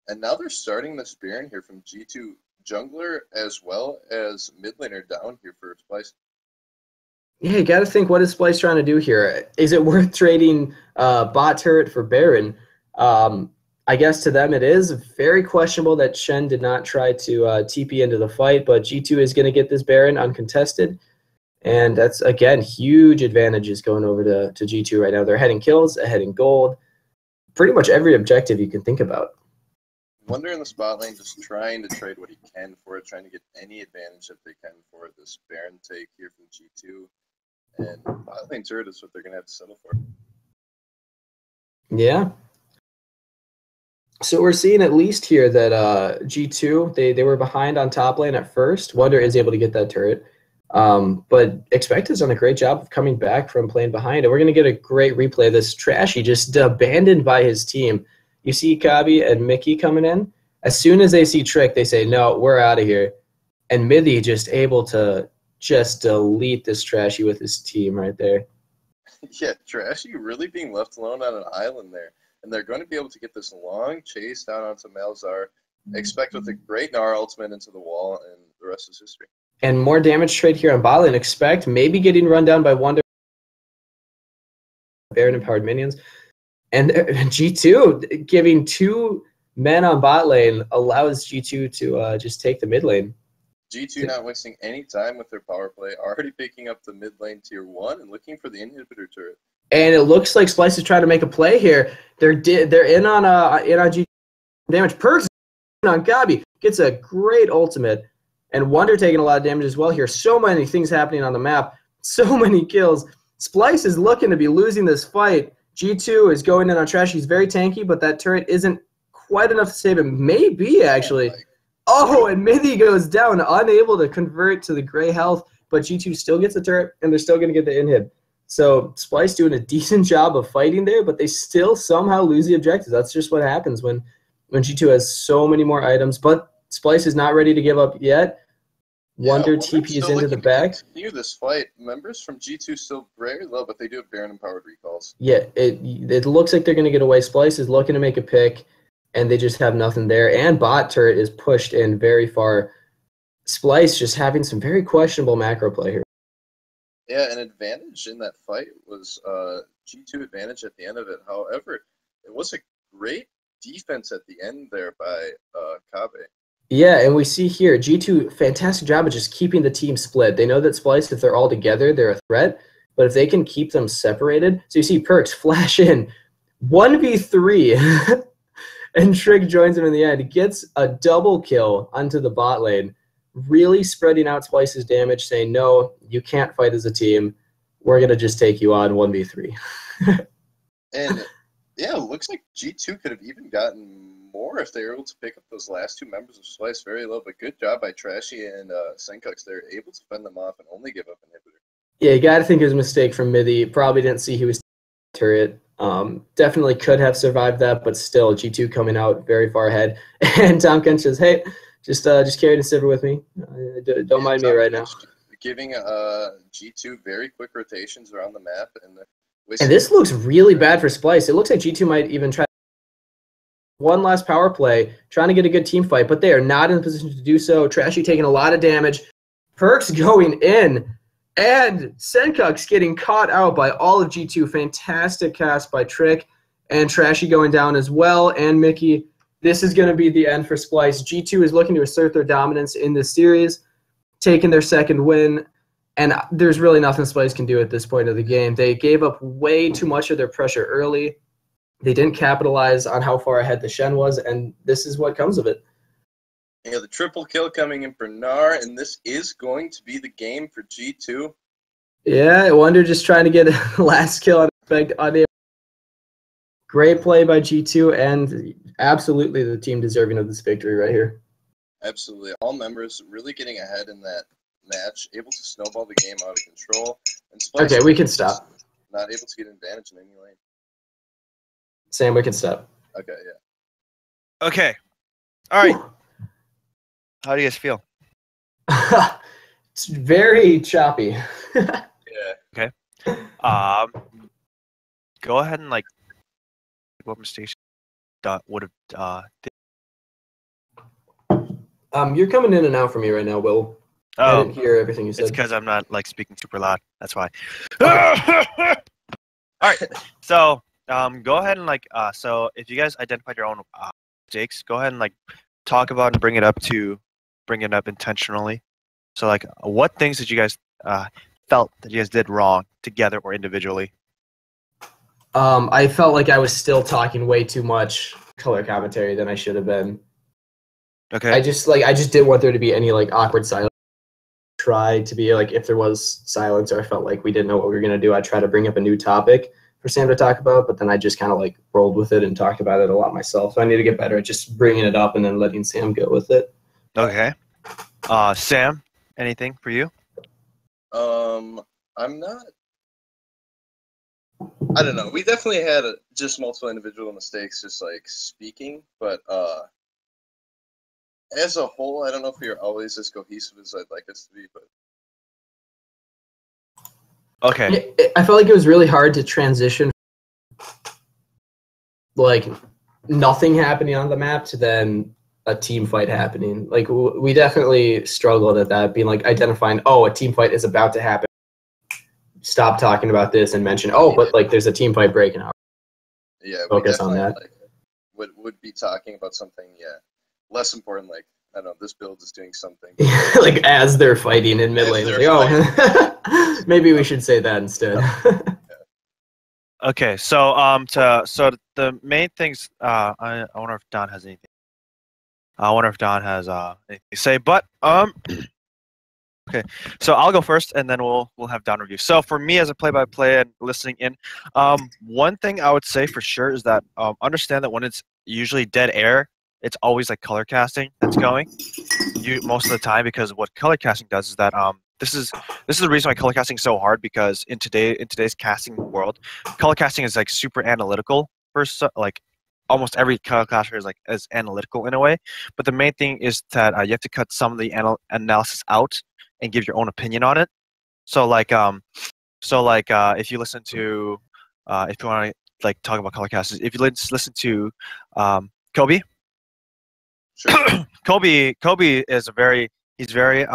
S2: And now they're starting the Baron here from G2 jungler as well as mid laner down here for Splyce.
S1: Yeah, you got to think, what is Splyce trying to do here? Is it worth trading bot turret for Baron? I guess to them it is. Very questionable that Shen did not try to TP into the fight, but G2 is going to get this Baron uncontested. And that's, again, huge advantages going over to G2 right now. They're heading kills, ahead in gold. Pretty much every objective you can think about.
S2: Wonder in the spot lane just trying to trade what he can for it, trying to get any advantage that they can for this Baron take here from G2. And bot lane turret is what they're going to have to settle for.
S1: Yeah. So we're seeing at least here that G2, they were behind on top lane at first. Wonder is able to get that turret. But Expect has done a great job of coming back from playing behind, and we're going to get a great replay of this. Trashy just abandoned by his team. You see Kabi and Mickey coming in. As soon as they see Trick, they say, no, we're out of here. And Mithy just able to just delete this Trashy with his team right there.
S2: Yeah, Trashy really being left alone on an island there. And they're going to be able to get this long chase down onto Malzahar. Expect with a great Gnar ultimate into the wall, and the rest is history.
S1: And more damage trade here on bot lane. Expect maybe getting run down by Wonder Baron empowered minions. And G2 giving 2 men on bot lane allows G2 to just take the mid lane.
S2: G2 not wasting any time with their power play, already picking up the mid lane tier 1 and looking for the inhibitor turret.
S1: And it looks like Splyce is trying to make a play here. They're in on G2 damage. Perks on Gabi gets a great ultimate, and Wonder taking a lot of damage as well here. So many things happening on the map, so many kills. Splyce is looking to be losing this fight. G2 is going in on Trash. He's very tanky, but that turret isn't quite enough to save him. Maybe actually. Oh, and Mithy goes down, unable to convert to the gray health, but G2 still gets the turret, and they're still going to get the inhib. So Splyce doing a decent job of fighting there, but they still somehow lose the objective. That's just what happens when G2 has so many more items. But Splyce is not ready to give up yet. Wonder TPs into the back.
S2: Continue this fight. Members from G2 still very low, but they do have Baron empowered recalls.
S1: Yeah, it looks like they're going to get away. Splyce is looking to make a pick, and they just have nothing there. And bot turret is pushed in very far. Splyce just having some very questionable macro play here.
S2: Yeah, an advantage in that fight was G2 advantage at the end of it. However, it was a great defense at the end there by Kabe.
S1: Yeah, and we see here, G2, fantastic job of just keeping the team split. They know that Splyce, if they're all together, they're a threat. But if they can keep them separated, so you see Perks flash in, 1v3, and Trick joins him in the end. Gets a double kill onto the bot lane, really spreading out Splyce's damage, saying, no, you can't fight as a team. We're going to just take you on 1v3.
S2: And, yeah, it looks like G2 could have even gotten more if they were able to pick up those last 2 members of Splyce very low, but good job by Trashy and Senkux. They're able to fend them off and only give up inhibitor. Yeah,
S1: you got to think it was a mistake from Mithy. Probably didn't see he was turret. Definitely could have survived that, but still, G2 coming out very far ahead. And Tom Kent says, hey, just carry the silver with me. Don't mind me right now.
S2: Giving G2 very quick rotations around the map.
S1: And this looks really bad for Splyce. It looks like G2 might even try one last power play, trying to get a good team fight, but they are not in a position to do so. Trashy taking a lot of damage. Perks going in, and Senkux getting caught out by all of G2. Fantastic cast by Trick, and Trashy going down as well, and Mickey. This is going to be the end for Splyce. G2 is looking to assert their dominance in this series, taking their second win, and there's really nothing Splyce can do at this point of the game. They gave up way too much of their pressure early. They didn't capitalize on how far ahead the Shen was, and this is what comes of it.
S2: Yeah, the triple kill coming in for Gnar, and this is going to be the game for G2.
S1: Yeah, I wonder just trying to get a last kill on Expect. Great play by G2, and absolutely the team deserving of this victory right here.
S2: Absolutely. All members really getting ahead in that match, able to snowball the game out of control. And Splyce
S1: okay, we can stop.
S2: Not able to get advantage in any lane.
S1: Sam, we can stop.
S2: Okay, yeah.
S3: Okay. All right. How do you guys feel?
S1: It's very choppy.
S2: Yeah.
S3: Okay. Go ahead and what mistake would have
S1: You're coming in and out for me right now, Will. I didn't hear everything you said.
S3: It's because I'm not speaking super loud. That's why. All right. So go ahead and so if you guys identified your own mistakes, go ahead and talk about and bring it up intentionally. So what things did you guys felt that you guys did wrong together or individually?
S1: I felt like I was still talking way too much color commentary than I should have been.
S3: Okay.
S1: I just didn't want there to be any awkward silence. Tried to be if there was silence or I felt like we didn't know what we were gonna do, I'd try to bring up a new topic for Sam to talk about, but then I just kind of rolled with it and talked about it a lot myself. So I need to get better at just bringing it up and then letting Sam go with it.
S3: Okay. Sam, anything for you?
S2: I'm not. I don't know. We definitely had just multiple individual mistakes, just like speaking, but as a whole, I don't know if we are always as cohesive as I'd like us to be. But
S3: Okay.
S1: I felt like it was really hard to transition, like nothing happening on the map to then a team fight happening. Like we definitely struggled at that, being like identifying, oh, a team fight is about to happen. Stop talking about this and mention, oh, but like there's a team fight breaking out.
S2: Yeah,
S1: focus on that.
S2: Like, would be talking about something, less important. Like, I don't know, this build is doing something.
S1: Like as they're fighting in mid lane, like, oh, maybe we should say that instead.
S3: Okay, so so the main things. I wonder if Don has anything. I wonder if Don has anything to say, but Okay, so I'll go first, and then we'll have Don review. So for me, as a play-by-play and listening in, one thing I would say for sure is that understand that when it's usually dead air, it's always like color casting that's going. Most of the time, because what color casting does is that this is the reason why color casting is so hard, because in today's casting world, color casting is like super analytical. First, like almost every color caster is like as analytical in a way, but the main thing is that you have to cut some of the analysis out and give your own opinion on it. So like if you listen to if you want to like talk about color casters, if you listen to Kobe.
S2: Sure.
S3: Kobe is he's very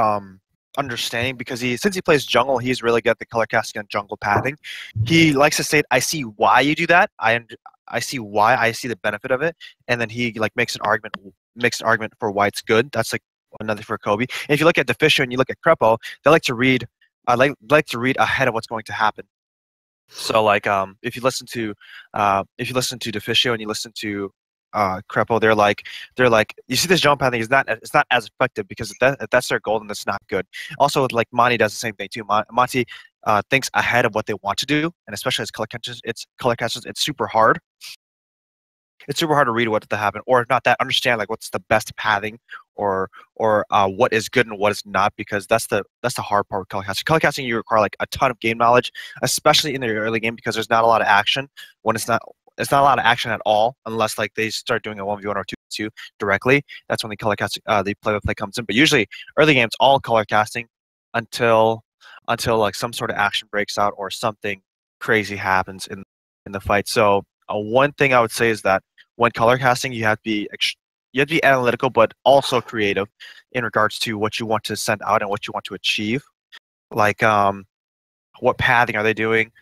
S3: understanding, because since he plays jungle, he's really good at the color casting and jungle pathing. He likes to say, I see why you do that. I see why, I see the benefit of it, and then he like makes an argument for why it's good. That's like another for Kobe. And if you look at Deficio and you look at Crepo, they like to read ahead of what's going to happen. So like if you listen to Deficio and you listen to Crepo, they're like, you see this jump pathing is it's not as effective, because if that's their goal, then that's not good. Also, like Monty does the same thing too. Monty thinks ahead of what they want to do, and especially as color casters, it's super hard. It's super hard to read what to happen, or if not that, understand like what's the best pathing, or what is good and what is not, because that's the hard part with color casting. Color casting, you require like a ton of game knowledge, especially in the early game, because there's not a lot of action. When it's not a lot of action at all, unless like they start doing a 1v1 or 2v2 directly. That's when the color casting, the play-by-play comes in. But usually early game, it's all color casting until like some sort of action breaks out or something crazy happens in the fight. So one thing I would say is that when color casting, you have to be analytical, but also creative in regards to what you want to send out and what you want to achieve. Like what pathing are they doing?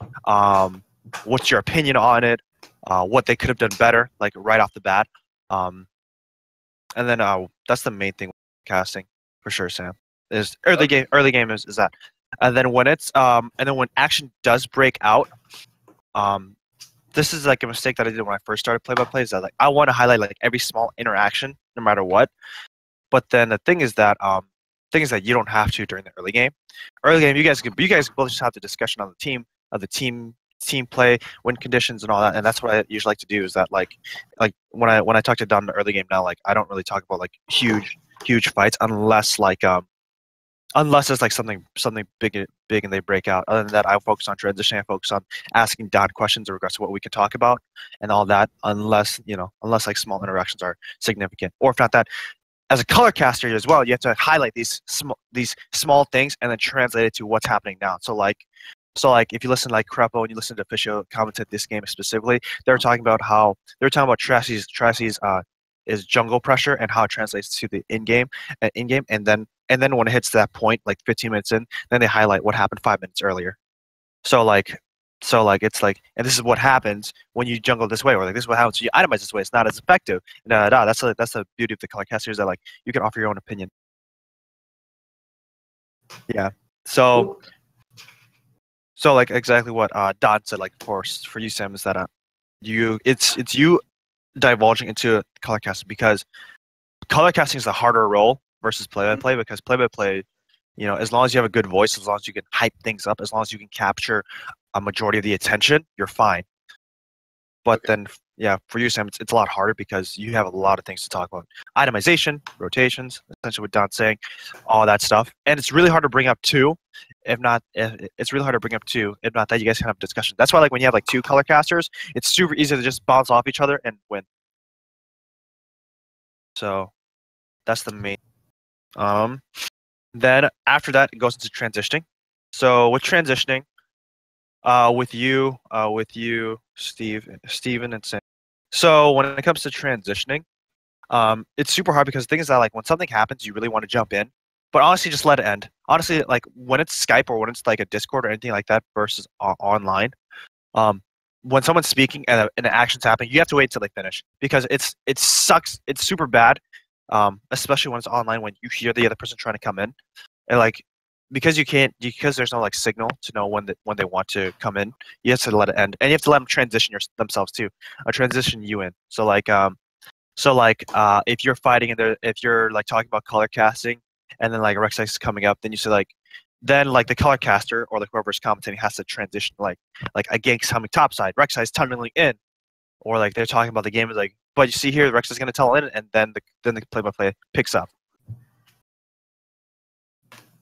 S3: What's your opinion on it? What they could have done better, like right off the bat. And then that's the main thing with casting for sure, Sam. Is early game is that. And then when when action does break out, this is like a mistake that I did when I first started play-by-play, is that like I want to highlight like every small interaction no matter what. But then the thing is that you don't have to during the early game. Early game, you guys can both just have the discussion on the team play, win conditions, and all that. And that's what I usually like to do, is that like when I talk to Don in the early game now, like I don't really talk about like huge fights unless it's like something big and they break out. Other than that, I focus on transition. I focus on asking Don questions in regards to what we can talk about and all that, unless like small interactions are significant. Or if not that, as a color caster as well, you have to highlight these small things and then translate it to what's happening now. So like if you listen to like Crepo and you listen to Official commented this game specifically, they were talking about Tracy's is jungle pressure and how it translates to the in-game, and then when it hits that point, like 15 minutes in, then they highlight what happened 5 minutes earlier. So it's like, and this is what happens when you jungle this way, or like this is what happens when you itemize this way. It's not as effective. That's the beauty of the color casters, that like you can offer your own opinion. Yeah. So like exactly what Don said, like for you, Sam, is that it's you divulging into color casting, because color casting is the harder role versus play-by-play, because play-by-play, as long as you have a good voice, as long as you can hype things up, as long as you can capture a majority of the attention, you're fine. But then for you, Sam, it's a lot harder because you have a lot of things to talk about. Itemization, rotations, essentially what Don's saying, all that stuff. And it's really hard to bring up two, if not that you guys can have a discussion. That's why like when you have like two color casters, it's super easy to just bounce off each other and win. So that's the main. Then after that, it goes into transitioning. So with transitioning, with you, Steven, and Sam. So when it comes to transitioning, it's super hard because the thing is that like when something happens, you really want to jump in, but honestly, just let it end. Honestly, like when it's Skype or when it's like a Discord or anything like that versus online, when someone's speaking and an action's happening, you have to wait until they finish because it sucks. It's super bad, especially when it's online when you hear the other person trying to come in, and like because there's no like signal to know when they want to come in. You have to let it end, and you have to let them transition themselves too, transition you in. So like if you're fighting and if you're like talking about color casting, and then like Rek'Sai is coming up, then you say like. Then, like the color caster or like whoever's commentating has to transition, like a gank's coming topside, Rek'Sai is tunneling in, or like they're talking about the game is like, but you see here, Rek'Sai is going to tunnel in, and then the play-by-play picks up.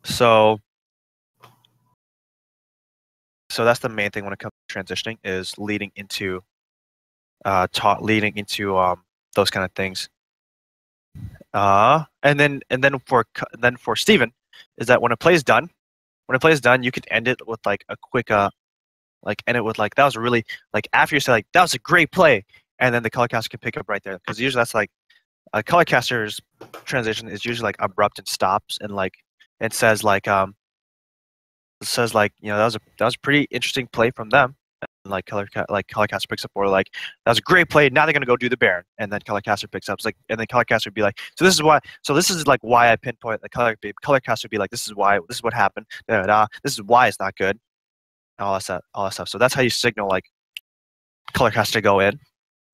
S3: So that's the main thing when it comes to transitioning is leading into those kind of things. And then for Steven, is that when a play is done. When a play is done, you can end it with like a quick, end it with like that was really like after you say like that was a great play, and then the color caster can pick up right there because usually that's like a color caster's transition is usually like abrupt and stops and like it says like that was a pretty interesting play from them. And, like color caster picks up or like that was a great play. Now they're gonna go do the Baron, and then color caster picks up. It's like and then color caster would be like, this is like why I pinpoint the color caster would be like this is what happened. This is why it's not good. All that stuff. So that's how you signal like color caster to go in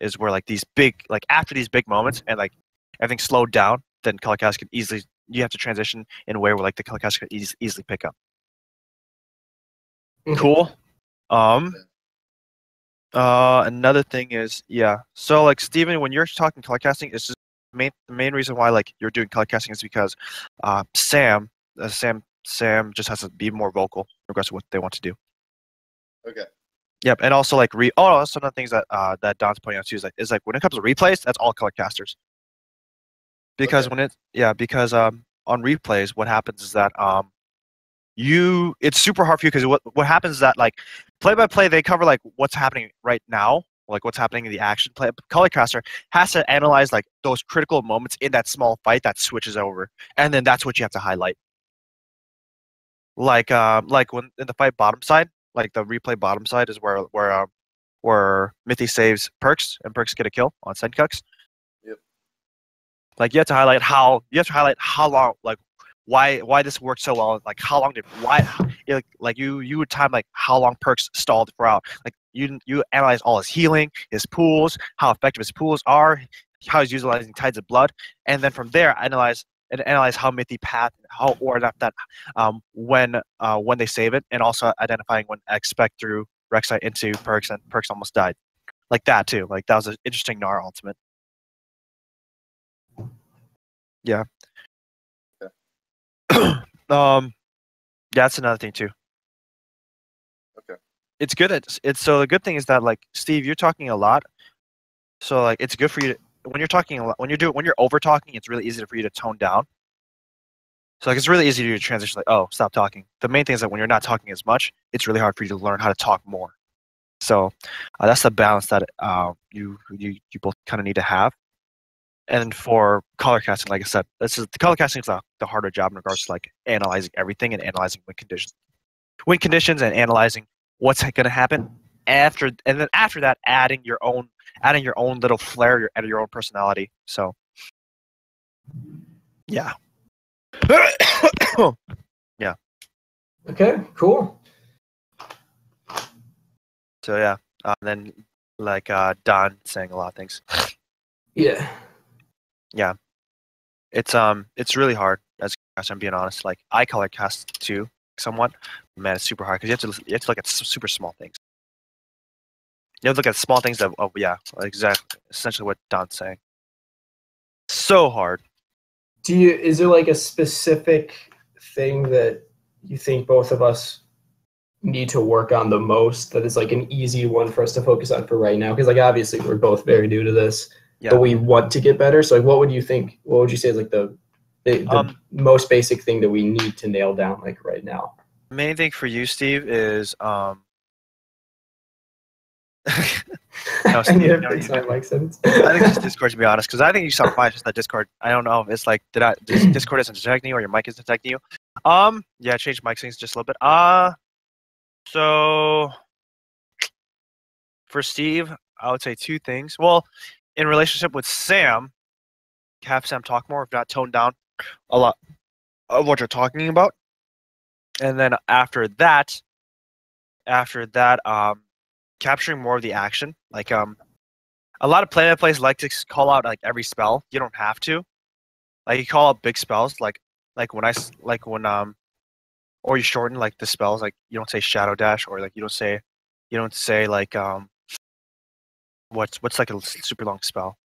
S3: is where like these big like after these big moments and like everything slowed down, then color caster can easily you have to transition in a way where like the color caster can easily pick up. Cool. Another thing is, so like Steven, when you're talking color casting, it's just the main reason why like you're doing color casting is because Sam just has to be more vocal in regards to what they want to do.
S2: Okay.
S3: Yep, and also like also another things that that Don's pointing out too is like when it comes to replays, that's all color casters. Because on replays, what happens is that it's super hard for you because what happens is that like play-by-play they cover like what's happening right now, like what's happening in the action play. Color caster has to analyze like those critical moments in that small fight that switches over, and then that's what you have to highlight. Like when in the fight bottom side, like the replay bottom side is where Mithy saves Perks and Perks get a kill on Senkuks.
S2: Yep.
S3: Like you have to highlight how long like why this worked so well, like how long you would time like how long Perks stalled for out. Like you analyze all his healing, his pools, how effective his pools are, how he's utilizing Tides of Blood, and then from there analyze how Mithy path when they save it, and also identifying when expect through Rek'Sai into Perks and Perks almost died. Like that too. Like that was an interesting Gnar ultimate. Yeah. That's another thing too.
S2: Okay.
S3: It's good so the good thing is that like Steve, you're talking a lot. So like it's good for you to, when you're talking a lot, when you're over talking, it's really easy for you to tone down. So like it's really easy to transition like, oh, stop talking. The main thing is that when you're not talking as much, it's really hard for you to learn how to talk more. So that's the balance that you both kind of need to have. And for color casting, like I said, the color casting is the harder job in regards to like analyzing everything and analyzing win conditions, and analyzing what's going to happen after that, adding your own little flair, adding your own personality. So, yeah, yeah.
S1: Okay, cool.
S3: So yeah, then like Don saying a lot of things.
S1: Yeah.
S3: Yeah, it's really hard as I'm being honest. Like I color cast too, somewhat. Man, it's super hard because you have to look at super small things. You have to look at small things that, oh yeah, exactly, essentially what Don's saying. So hard.
S1: Is there like a specific thing that you think both of us need to work on the most that is like an easy one for us to focus on for right now? Because like obviously we're both very new to this, but we want to get better. So like what would you say is like the most basic thing that we need to nail down like right now?
S3: The main thing for you, Steve, is no, Steve,
S1: I think
S3: it's Discord, to be honest, because I think you sound fine just that Discord. I don't know if it's like Discord isn't detecting you or your mic isn't detecting you. Yeah, change mic settings just a little bit. So for Steve, I would say two things. Well, in relationship with Sam, have Sam talk more, if not tone down a lot of what you're talking about. And then after that, capturing more of the action. Like a lot of play-by-plays like to call out like every spell. You don't have to. Like you call out big spells, like when or you shorten like the spells. Like you don't say Shadow Dash, or like you don't say like what's like a super long spell,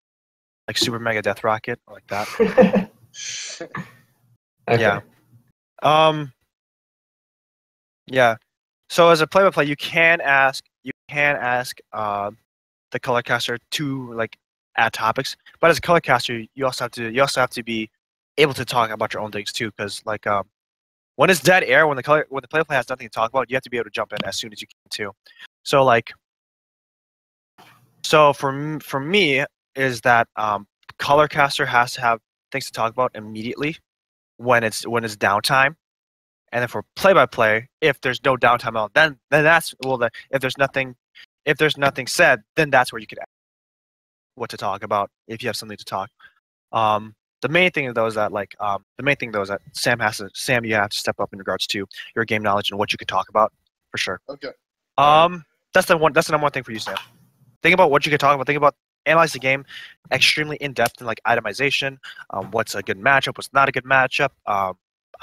S3: like Super Mega Death Rocket, or like that.
S1: Okay.
S3: Yeah. Yeah. So as a play-by-play, you can ask the color caster to like add topics, but as a color caster, you also have to be able to talk about your own things too, because like when it's dead air, when the play-by-play has nothing to talk about, you have to be able to jump in as soon as you can too. So like, for me is that color caster has to have things to talk about immediately when it's downtime. And then for play-by-play, if there's no downtime at all, then that's if there's nothing said, then that's where you could add what to talk about if you have something to talk. The main thing though is that Sam, you have to step up in regards to your game knowledge and what you can talk about for sure.
S2: Okay.
S3: That's the number one thing for you, Sam. Think about what you can talk about. Think about analyze the game extremely in depth and like itemization. What's a good matchup? What's not a good matchup?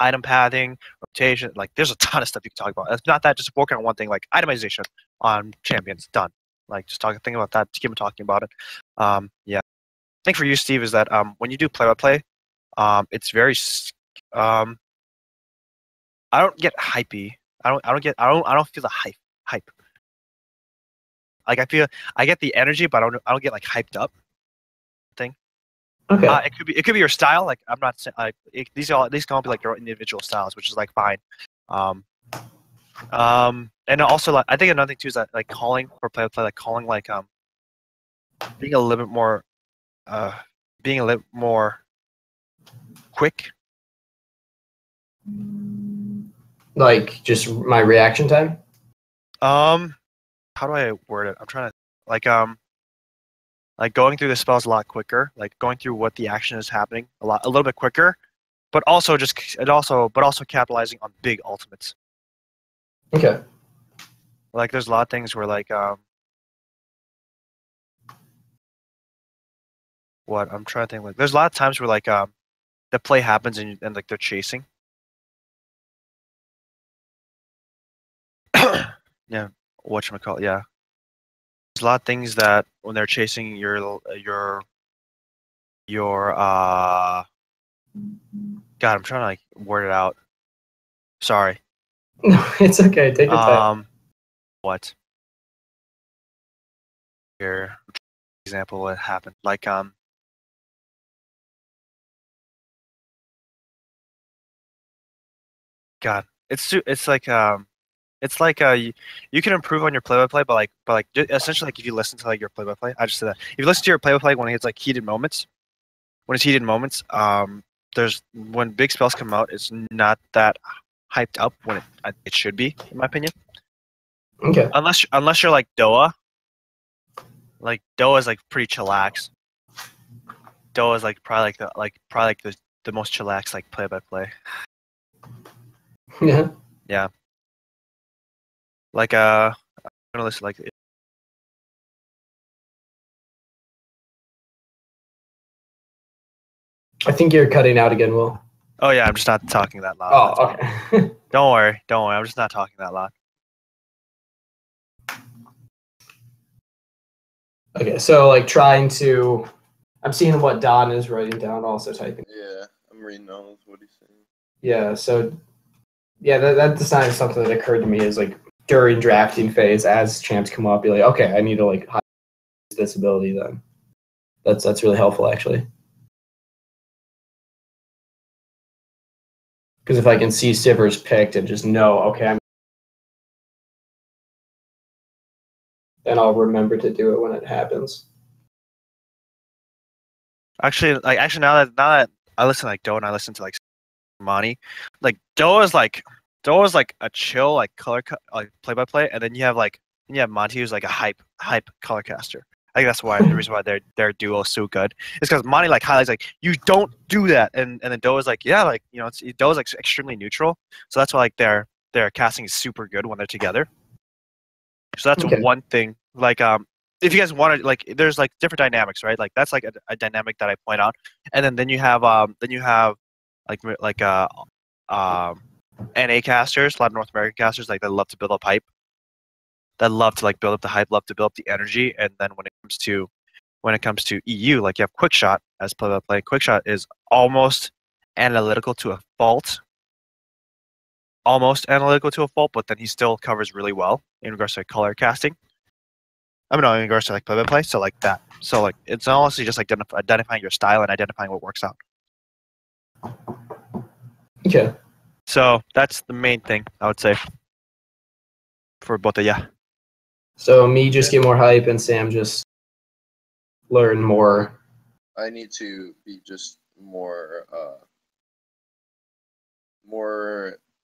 S3: Item pathing, rotation. Like there's a ton of stuff you can talk about. It's not that just working on one thing, like itemization on champions. Done. Like just think about that. Just keep on talking about it. Yeah. I think for you, Steve, is that when you do play-by-play, it's very I don't get hypey. I don't feel the hype. Like I get the energy, but I don't get like hyped up thing.
S1: Okay.
S3: It could be your style. Like I'm not saying like these can all be like your individual styles, which is like fine. And also like I think another thing too is that like calling for play-by-play, like calling like being a little bit more quick.
S1: Like just my reaction time?
S3: How do I word it? I'm trying to like going through the spells a lot quicker, like going through what the action is happening a little bit quicker, but also capitalizing on big ultimates.
S1: Okay.
S3: Like there's a lot of things where like what I'm trying to think, like there's a lot of times where like the play happens and like they're chasing. Yeah, whatchamacallit, yeah. There's a lot of things that when they're chasing your God, I'm trying to like word it out. Sorry.
S1: No, it's okay. Take your time.
S3: What? Here, example, what happened? Like God, it's like you can improve on your play-by-play, but essentially like if you listen to like your play-by-play, I just said that if you listen to your play-by-play when it's like heated moments, there's when big spells come out, it's not that hyped up when it should be, in my opinion.
S1: Okay.
S3: Unless you're like Doa. Like Doa is like pretty chillax. Doa is like probably the most chillax like play-by-play.
S1: Yeah.
S3: Yeah. Like I'm gonna listen like.
S1: I think you're cutting out again, Will.
S3: Oh yeah, I'm just not talking that loud.
S1: Oh, okay.
S3: Don't worry. I'm just not talking that loud.
S1: Okay, so like trying to, I'm seeing what Don is writing down, also typing.
S2: Yeah, I'm reading all of what he's saying.
S1: Yeah, so yeah, that design is something that occurred to me is like during drafting phase as champs come up, be like, okay, I need to like hide this ability then. That's really helpful actually. Because if I can see Sivers picked and just know, okay, then I'll remember to do it when it happens.
S3: Actually, now that I listen to like Doe and I listen to like Monty, like Doe is like a chill like like play by play, and then you have Monty who's like a hype color caster. I think that's why the reason why their duo is so good is because Monty like highlights like you don't do that, and then Doe is like yeah, like you know Doe is like extremely neutral, so that's why like their casting is super good when they're together. So that's
S1: Okay.
S3: one thing. Like if you guys want to like, there's like different dynamics, right? Like that's like a dynamic that I point out, and then you have NA casters, a lot of North American casters like that love to build up hype, that love to like build up the hype, love to build up the energy, and then when it comes to EU, like you have Quickshot as play by play. Quickshot is almost analytical to a fault. Almost analytical to a fault, but then he still covers really well in regards to color casting. I mean, no, in regards to like play by play, so like that. So like it's honestly just like identifying your style and identifying what works out.
S1: Okay.
S3: So that's the main thing I would say for both of you.
S1: So me just get more hype and Sam just learn more.
S2: I need to be just more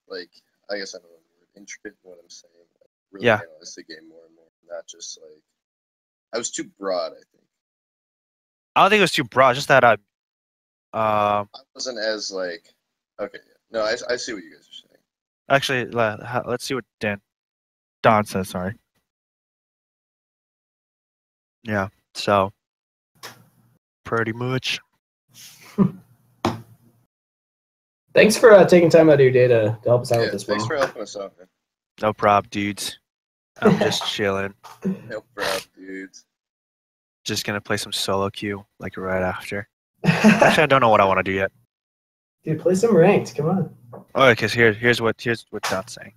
S2: like I guess I don't know the word, intricate in what I'm saying. Like, really analyze the game more and more, not just like I was too broad. I think.
S3: I don't think it was too broad. Just that
S2: I wasn't as like okay. No, I see what you guys are saying.
S3: Actually, let's see what Don says. Sorry. Yeah. So pretty much.
S1: Thanks for taking time out of your day to help us out with this.
S2: Thanks for helping us out, man.
S3: No prob, dudes. I'm just chilling.
S2: No prob, dudes.
S3: Just gonna play some solo queue like right after. Actually, I don't know what I want to do yet.
S1: Dude, play some ranked. Come on.
S3: Oh, because here's what Don's saying.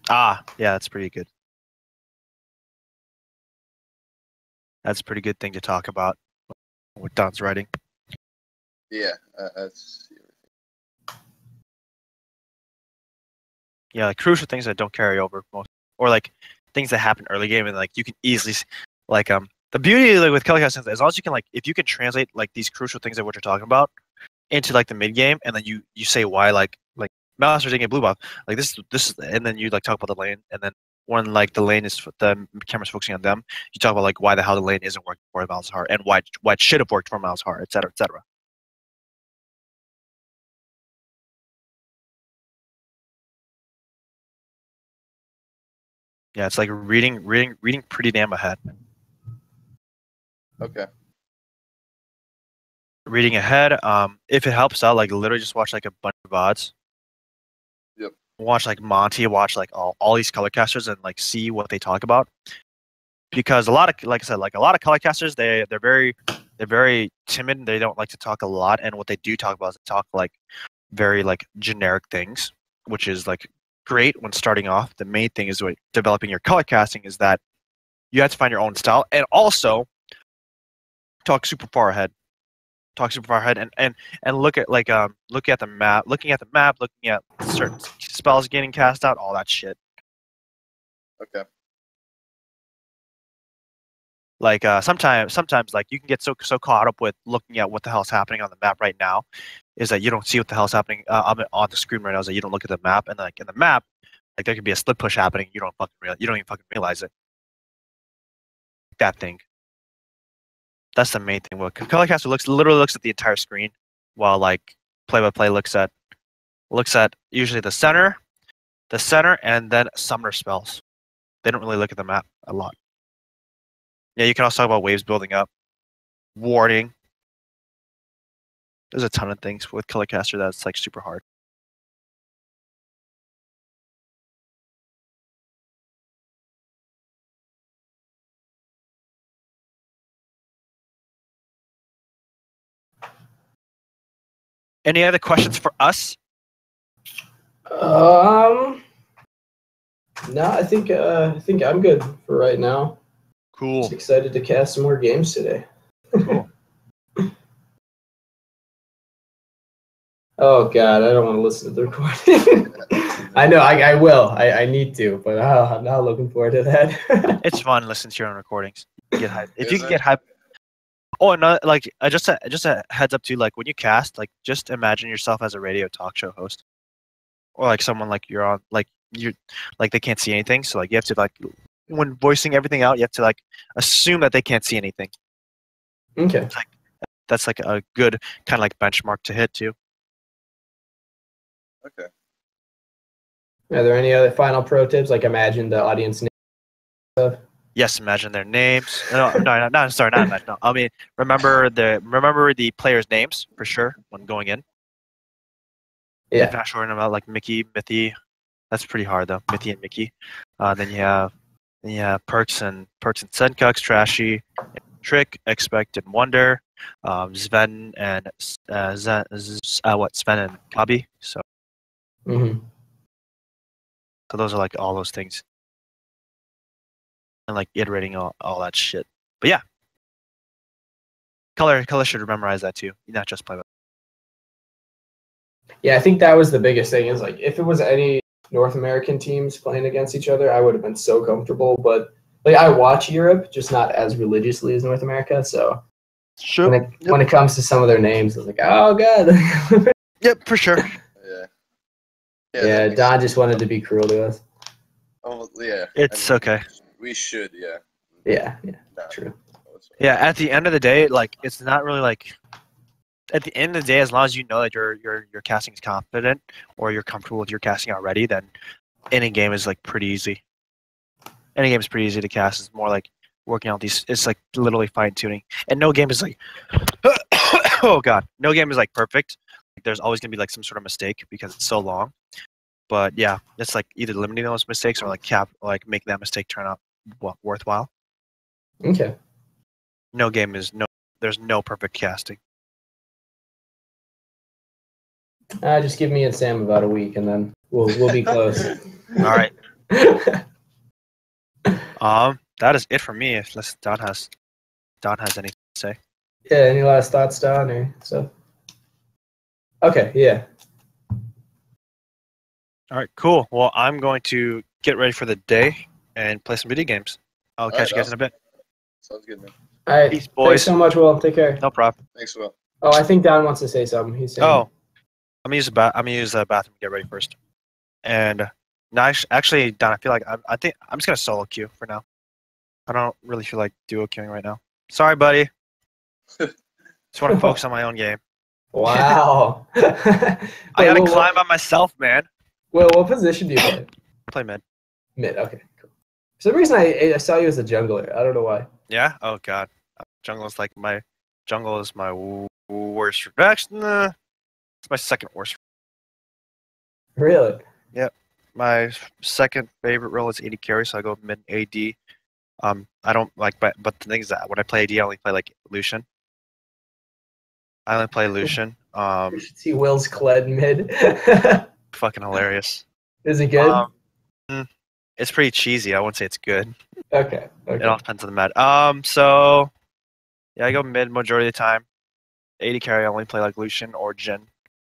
S3: Ah, yeah, that's pretty good. That's a pretty good thing to talk about. What Don's writing.
S2: Yeah, that's.
S3: Yeah, like crucial things that don't carry over, or like things that happen early game, and like you can easily, like the beauty like with Kellycast is as long as you can like if you can translate like these crucial things that what you're talking about into like the mid game, and then you say why like Malice are taking a blue buff, like this, and then you like talk about the lane, and then when like the lane is the camera's focusing on them, you talk about like why the hell the lane isn't working for Malice Heart, and why it should have worked for Malice Heart, etc. etc. Yeah, it's like reading pretty damn ahead.
S2: Okay.
S3: Reading ahead. If it helps out, like literally just watch like a bunch of VODs.
S2: Yep.
S3: Watch like Monty, watch like all these color casters, and like see what they talk about. Because a lot of, like I said, like a lot of color casters, they're very timid. They don't like to talk a lot, and what they do talk about is they talk like very like generic things, which is like great when starting off. The main thing is what developing your color casting is that you have to find your own style, and also talk super far ahead. Talk super far ahead, and look at like looking at the map, looking at certain spells getting cast out, all that shit.
S2: Okay.
S3: Like sometimes like you can get so caught up with looking at what the hell's happening on the map right now, is that you don't see what the hell's happening on the screen right now. Is that you don't look at the map, and like in the map, like there could be a split push happening. You don't even fucking realize it. That thing. That's the main thing. What Colorcaster literally looks at the entire screen, while like play by play looks at usually the center, and then summoner spells. They don't really look at the map a lot. Yeah, you can also talk about waves building up, warding. There's a ton of things with Colorcaster that's like super hard. Any other questions for us?
S1: No, I think I'm good for right now.
S3: Cool.
S1: Just excited to cast some more games today.
S3: Cool.
S1: Oh God, I don't want to listen to the recording. I know, I will. I need to, but I'm not looking forward to that.
S3: It's fun listening to your own recordings. Get hype. If you
S2: Is
S3: can
S2: it?
S3: get hype. Oh, and like just a heads up too. Like when you cast, like just imagine yourself as a radio talk show host, or like someone like you're on, like they can't see anything. So like you have to like when voicing everything out, you have to like assume that they can't see anything.
S1: Okay.
S3: That's like a good kind of like benchmark to hit too.
S2: Okay.
S1: Are there any other final pro tips? Like imagine the audience name stuff.
S3: Yes, imagine their names. No, sorry, not imagine. No, I mean remember the players' names for sure when going in.
S1: Yeah.
S3: If not sure about like Mickey, Mithy, that's pretty hard though. Mithy and Mickey. Then you have Perks and Senkuks, Trashy, Trick, Expect and Wonder, Sven and Sven and Kabi. So those are like all those things. And like iterating all that shit. But yeah. Color should memorize that too. Not just play.
S1: Yeah, I think that was the biggest thing. Is like if it was any North American teams playing against each other, I would have been so comfortable. But like I watch Europe, just not as religiously as North America. So
S3: Sure.
S1: when it comes to some of their names, I was like, oh God.
S3: Yep, for sure.
S2: Yeah.
S1: Yeah, Don just wanted to be cruel to us.
S2: Oh yeah.
S3: It's okay.
S2: We should, yeah.
S1: Yeah,
S2: No.
S1: true.
S3: Yeah, at the end of the day, like it's not really like at the end of the day, as long as you know that your casting is confident or you're comfortable with your casting already, then any game is like pretty easy. Any game is pretty easy to cast. It's more like working out these. It's like literally fine tuning, and no game is like, oh god, no game is like perfect. Like, there's always gonna be like some sort of mistake because it's so long. But yeah, it's like either limiting those mistakes or like making that mistake turn out worthwhile.
S1: Okay.
S3: No game is there's no perfect casting.
S1: Just give me and Sam about a week, and then we'll be close.
S3: All right. That is it for me. Unless Don has anything to say.
S1: Yeah. Any last thoughts, Don, or stuff? Okay. Yeah.
S3: All right, cool. Well, I'm going to get ready for the day and play some video games. I'll catch you guys in a bit.
S2: Sounds good, man.
S1: All right.
S3: Peace, boys.
S1: Thanks so much, Will. Take care.
S3: No problem.
S2: Thanks, Will.
S1: Oh, I think Don wants to say something. He's saying.
S3: Oh, I'm gonna use the bathroom to get ready first. And no, actually, Don, I feel like I think I'm just gonna solo queue for now. I don't really feel like duo queuing right now. Sorry, buddy. Just want to focus on my own game.
S1: Wow.
S3: I gotta climb by myself, man.
S1: Well, what position do you play?
S3: Play mid.
S1: Mid. Okay. Cool. For some reason, I saw you as a jungler. I don't know why.
S3: Yeah. Oh god. Jungle is my worst. Actually, nah, it's my second worst.
S1: Really?
S3: Yep. My second favorite role is AD carry, so I go mid AD. I don't like, but the thing is that when I play AD, I only play like Lucian. I only play Lucian.
S1: You should see Will's Kled mid.
S3: Fucking hilarious.
S1: Is it good?
S3: It's pretty cheesy. I wouldn't say it's good.
S1: Okay.
S3: It all depends on the meta. So yeah, I go mid majority of the time. AD carry, I only play like Lucian or Jhin.